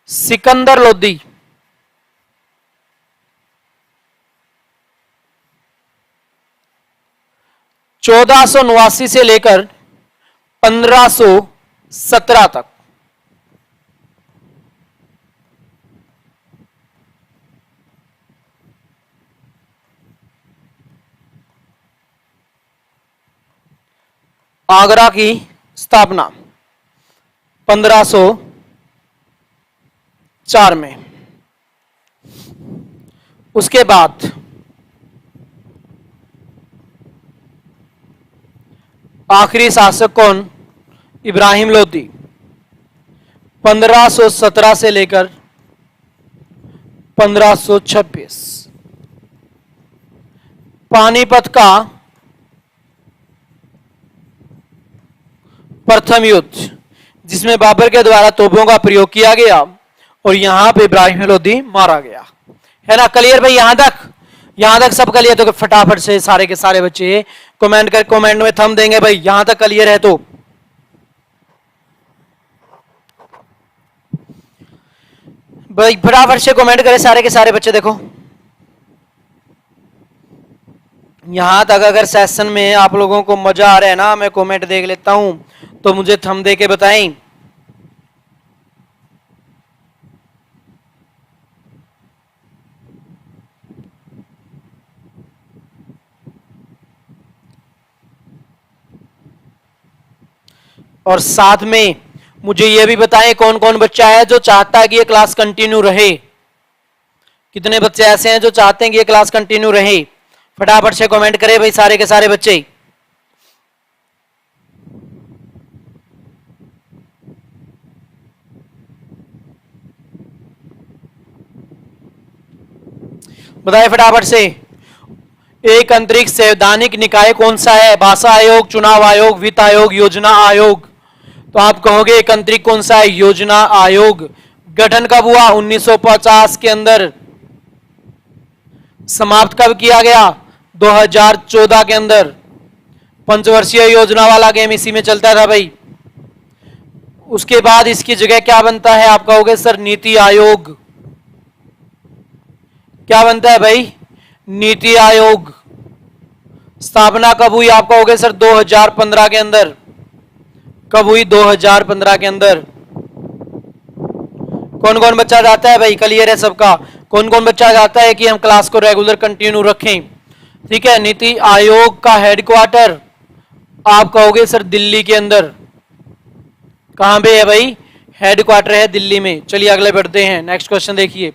सिकंदर लोधी। चौदह सौ 89 से लेकर 1517 तक। आगरा की स्थापना 1504 में। उसके बाद आखिरी शासक कौन? इब्राहिम लोधी। 1517 से लेकर 1526। पानीपत का प्रथम युद्ध, जिसमें बाबर के द्वारा तोपों का प्रयोग किया गया और यहां पे इब्राहिम लोधी मारा गया, है ना। क्लियर भाई? यहां तक सब क्लियर? तो फटाफट से सारे के सारे बच्चे कमेंट में थंब देंगे भाई यहां तक क्लियर है। तो भाई फटाफट से कमेंट करें सारे के सारे बच्चे। देखो यहां तक अगर सेशन में आप लोगों को मजा आ रहा है ना, मैं कमेंट देख लेता हूं, तो मुझे थंब दे के बताएं। और साथ में मुझे यह भी बताएं कौन कौन बच्चा है जो चाहता है कि ये क्लास कंटिन्यू रहे। कितने बच्चे ऐसे हैं जो चाहते हैं कि ये क्लास कंटिन्यू रहे? फटाफट से कमेंट करें भाई सारे के सारे बच्चे। बताएं फटाफट से। एक अंतरिक्ष संवैधानिक निकाय कौन सा है? भाषा आयोग, चुनाव आयोग, वित्त आयोग, योजना आयोग। तो आप कहोगे एक अंतरिक्ष कौन सा है? योजना आयोग। गठन कब हुआ? 1950 के अंदर। समाप्त कब किया गया? 2014 के अंदर। पंचवर्षीय योजना वाला गेम इसी में चलता था भाई। उसके बाद इसकी जगह क्या बनता है, आप कहोगे सर नीति आयोग। क्या बनता है भाई, नीति आयोग। स्थापना कब हुई, आप कहोगे सर 2015 के अंदर। कब हुई, 2015 के अंदर। कौन कौन बच्चा चाहता है भाई, क्लियर है सबका, कौन कौन बच्चा चाहता है कि हम क्लास को रेगुलर कंटिन्यू रखें। ठीक है, नीति आयोग का हेडक्वार्टर आप कहोगे सर दिल्ली के अंदर। कहां पे है भाई, हेडक्वार्टर है दिल्ली में। चलिए अगले बढ़ते हैं, नेक्स्ट क्वेश्चन देखिए।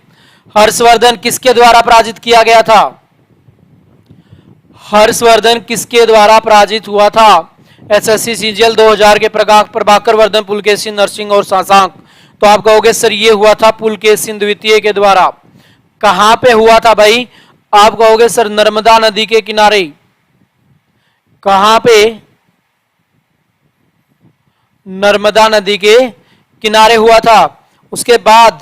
हर्षवर्धन किसके द्वारा पराजित किया गया था, हर्षवर्धन किसके द्वारा पराजित हुआ था। एसएससी सीजीएल 2000 के प्रभाकर वर्धन, पुलकेशिन, नरसिंह और शशांक। तो आप कहोगे सर ये हुआ था पुलकेशिन द्वितीय के द्वारा। कहां पे हुआ था भाई, आप कहोगे सर नर्मदा नदी के किनारे। कहां पे, नर्मदा नदी के किनारे हुआ था। उसके बाद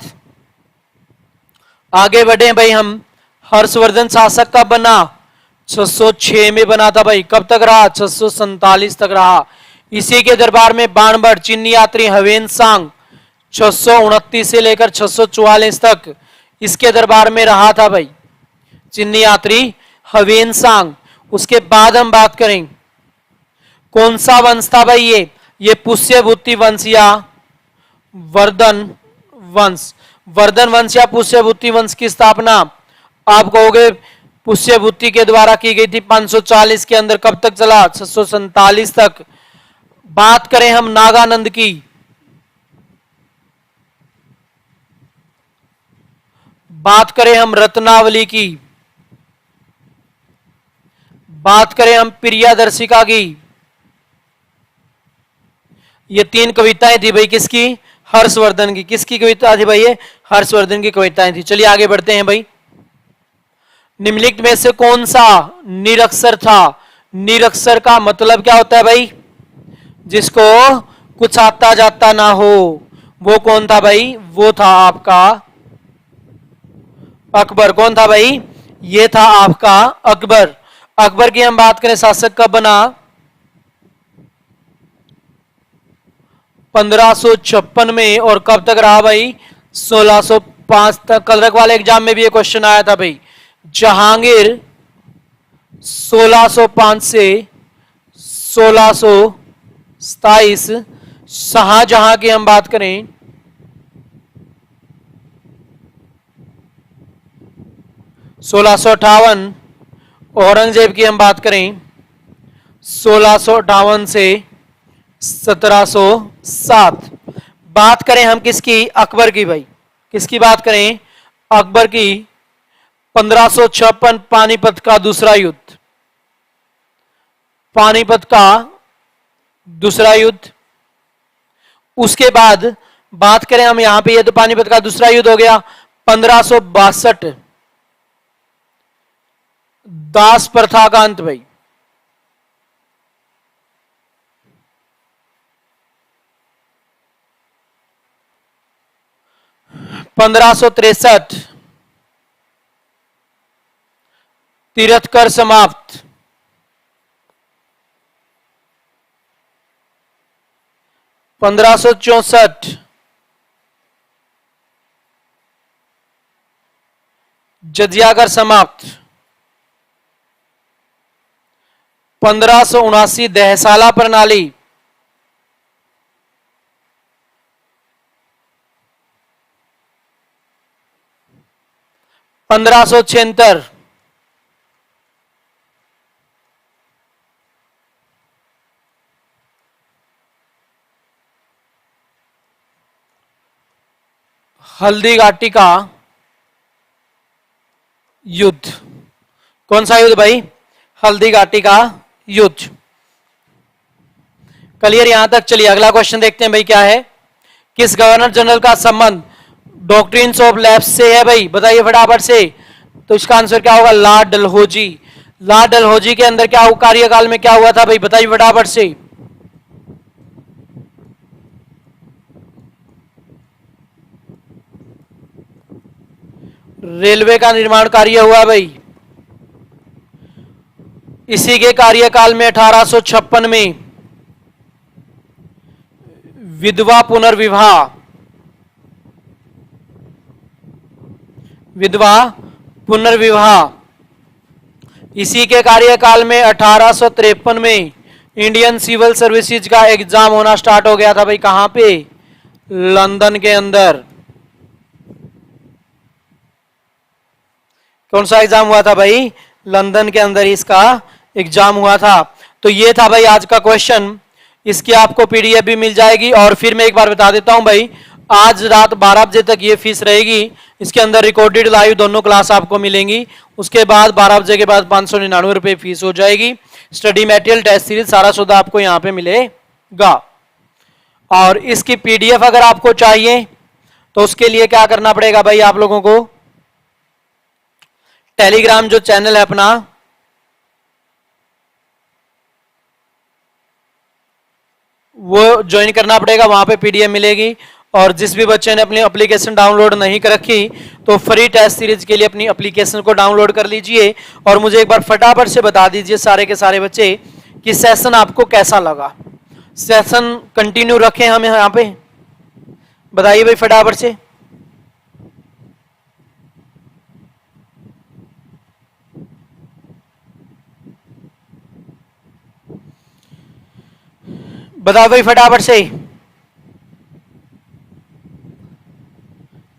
आगे बढ़े भाई हम। हर्षवर्धन शासक कब बना, 606 में बना था भाई। कब तक रहा, 647 तक रहा। इसी के दरबार में बाणभट्ट, चीनी यात्री हवेन सांग 629 से लेकर 644 तक इसके दरबार में रहा था भाई, चीनी यात्री हवेन सांग। उसके बाद हम बात करें कौन सा वंश था भाई, ये पुष्यभूति वंश या वर्धन वंश। वर्धन वंश या पुष्यभूति वंश की स्थापना आप कहोगे पुष्यभूति के द्वारा की गई थी 540 के अंदर। कब तक चला, 647 तक। बात करें हम नागानंद की, बात करें हम रत्नावली की, बात करें हम प्रियदर्शिका की। ये तीन कविताएं थी भाई किसकी, हर्षवर्धन की। किसकी कविता थी भाई, ये हर्षवर्धन की कविताएं थी। चलिए आगे बढ़ते हैं भाई। निम्नलिखित में से कौन सा निरक्षर था। निरक्षर का मतलब क्या होता है भाई, जिसको कुछ आता जाता ना हो। वो कौन था भाई, वो था आपका अकबर। कौन था भाई, ये था आपका अकबर। अकबर की हम बात करें शासक कब बना, 1556 में। और कब तक रहा भाई, 1605 तक। कल वाले एग्जाम में भी ये क्वेश्चन आया था भाई। जहांगीर 1605 से 1627। शाहजहां की हम बात करें 1658। औरंगजेब की हम बात करें 1658 से 1707। बात करें हम किसकी, अकबर की भाई। किसकी बात करें, अकबर की। 1556 पानीपत का दूसरा युद्ध, पानीपत का दूसरा युद्ध। उसके बाद बात करें हम यहां पे, ये तो पानीपत का दूसरा युद्ध हो गया। 1562 दास प्रथा का अंत भाई। 1563 तीरथकर समाप्त। 1564 जजियागर समाप्त। 1579 दहसाला प्रणाली। 1576 हल्दी घाटी का युद्ध। कौन सा युद्ध भाई, हल्दी घाटी का युद्ध। क्लियर यहां तक। चलिए अगला क्वेश्चन देखते हैं भाई क्या है। किस गवर्नर जनरल का संबंध डॉक्ट्रिन्स ऑफ लैप्स से है भाई, बताइए फटाफट से। तो इसका आंसर क्या होगा, लॉर्ड डलहौजी। लॉर्ड डलहौजी के अंदर क्या कार्यकाल में क्या हुआ था भाई, बताइए फटाफट से। रेलवे का निर्माण कार्य हुआ भाई। इसी के कार्यकाल में 1856 में विधवा पुनर्विवाह, विधवा पुनर्विवाह, इसी के कार्यकाल में 1853 में इंडियन सिविल सर्विसेज का एग्जाम होना स्टार्ट हो गया था भाई। कहां पे? लंदन के अंदर। कौन सा एग्जाम हुआ था भाई? लंदन के अंदर इसका एग्जाम हुआ था। तो ये था भाई आज का क्वेश्चन। इसकी आपको पीडीएफ भी मिल जाएगी। और फिर मैं एक बार बता देता हूं भाई, आज रात 12 बजे तक ये फीस रहेगी। इसके अंदर रिकॉर्डेड लाइव दोनों क्लास आपको मिलेंगी। उसके बाद 12 बजे के बाद 599 रुपए फीस हो जाएगी। स्टडी मटेरियल, टेस्ट सीरीज, सारा सौदा आपको यहाँ पे मिलेगा। और इसकी पीडीएफ अगर आपको चाहिए तो उसके लिए क्या करना पड़ेगा भाई आप लोगों को? टेलीग्राम जो चैनल है अपना, वो ज्वाइन करना पड़ेगा, वहां पे पीडीएफ मिलेगी। और जिस भी बच्चे ने अपनी एप्लीकेशन डाउनलोड नहीं कर रखी तो फ्री टेस्ट सीरीज के लिए अपनी एप्लीकेशन को डाउनलोड कर लीजिए। और मुझे एक बार फटाफट से बता दीजिए सारे के सारे बच्चे कि सेशन आपको कैसा लगा। सेशन कंटिन्यू रखें हम यहाँ पे? बताइए भाई फटाफट से। बताओ भाई फटाफट से।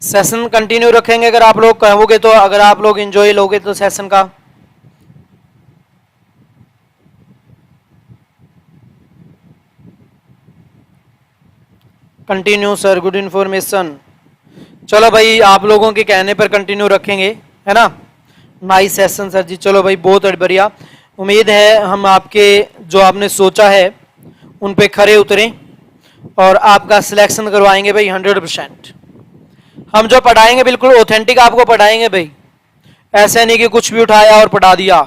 सेशन कंटिन्यू रखेंगे अगर आप लोग कहोगे तो, अगर आप लोग एंजॉय लोगे तो सेशन का। Continue sir, good information. चलो भाई आप लोगों के कहने पर कंटिन्यू रखेंगे, है ना। नाइस सेशन सर जी। चलो भाई बहुत बढ़िया। उम्मीद है हम आपके जो आपने सोचा है उन पे खरे उतरें और आपका सिलेक्शन करवाएंगे भाई 100%। हम जो पढ़ाएंगे बिल्कुल ऑथेंटिक आपको पढ़ाएंगे भाई। ऐसे नहीं कि कुछ भी उठाया और पढ़ा दिया,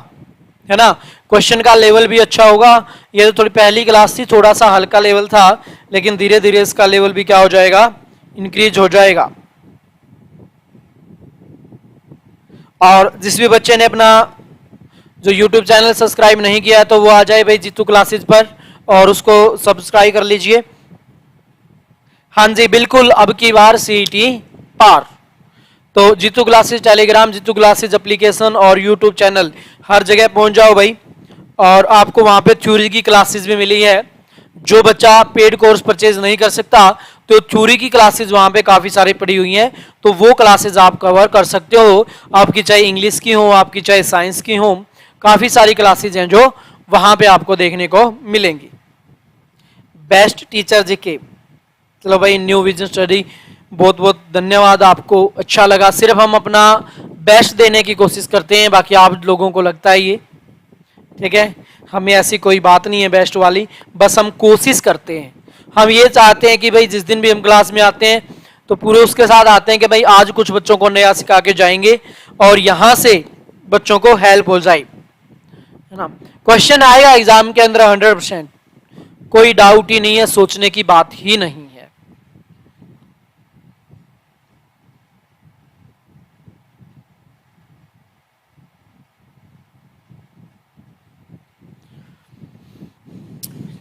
है ना। क्वेश्चन का लेवल भी अच्छा होगा। ये तो थोड़ी पहली क्लास थी, थोड़ा सा हल्का लेवल था, लेकिन धीरे धीरे इसका लेवल भी क्या हो जाएगा? इंक्रीज हो जाएगा। और जिस भी बच्चे ने अपना जो YouTube चैनल सब्सक्राइब नहीं किया है तो वो आ जाए भाई जीतू क्लासेज पर और उसको सब्सक्राइब कर लीजिए। हाँ जी बिल्कुल, अब की बार सीईटी पार। तो Jeetu classes telegram, Jeetu classes application और यूट्यूब चैनल हर जगह पहुंच जाओ भाई। और आपको वहां पे थ्योरी की क्लासेस भी मिली है। जो बच्चा पेड कोर्स परचेज नहीं कर सकता तो थ्योरी की क्लासेस वहां पे काफी सारी पड़ी हुई हैं, तो वो क्लासेस आप कवर कर सकते हो। आपकी चाहे इंग्लिश की हो, आपकी चाहे साइंस की हो, काफी सारी क्लासेज हैं जो वहां पे आपको देखने को मिलेंगी। बेस्ट टीचर जी के। चलो भाई न्यू विजन स्टडी, बहुत बहुत धन्यवाद। आपको अच्छा लगा। सिर्फ हम अपना बेस्ट देने की कोशिश करते हैं, बाकी आप लोगों को लगता है ये ठीक है। हमें ऐसी कोई बात नहीं है बेस्ट वाली, बस हम कोशिश करते हैं। हम ये चाहते हैं कि भाई जिस दिन भी हम क्लास में आते हैं तो पूरे उसके साथ आते हैं कि भाई आज कुछ बच्चों को नया सिखा के जाएंगे और यहां से बच्चों को हेल्प हो जाए, है ना। क्वेश्चन आएगा एग्जाम के अंदर 100%, कोई डाउट ही नहीं है, सोचने की बात ही नहीं है।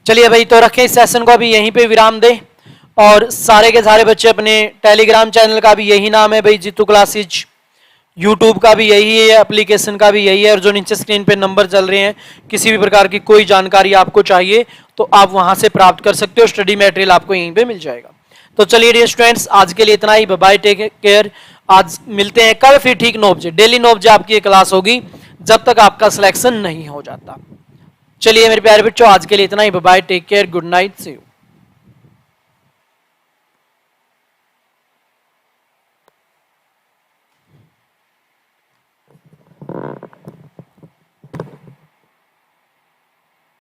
चलिए भाई तो रखें इस सेशन को अभी यहीं पे विराम दें। और सारे के सारे बच्चे अपने टेलीग्राम चैनल का भी यही नाम है भाई जीतू क्लासेज, यूट्यूब का भी यही है, एप्लीकेशन का भी यही है। और जो नीचे स्क्रीन पे नंबर चल रहे हैं, किसी भी प्रकार की कोई जानकारी आपको चाहिए तो आप वहां से प्राप्त कर सकते हो। स्टडी मटेरियल आपको यहीं पे मिल जाएगा। तो चलिए डियर स्टूडेंट्स, आज के लिए इतना ही। Bye bye, take care. आज मिलते हैं कल फिर ठीक 9 बजे। डेली 9 बजे आपकी क्लास होगी जब तक आपका सिलेक्शन नहीं हो जाता। चलिए मेरे प्यारे बच्चों, आज के लिए इतना ही। Bye bye, take care, good night, see you.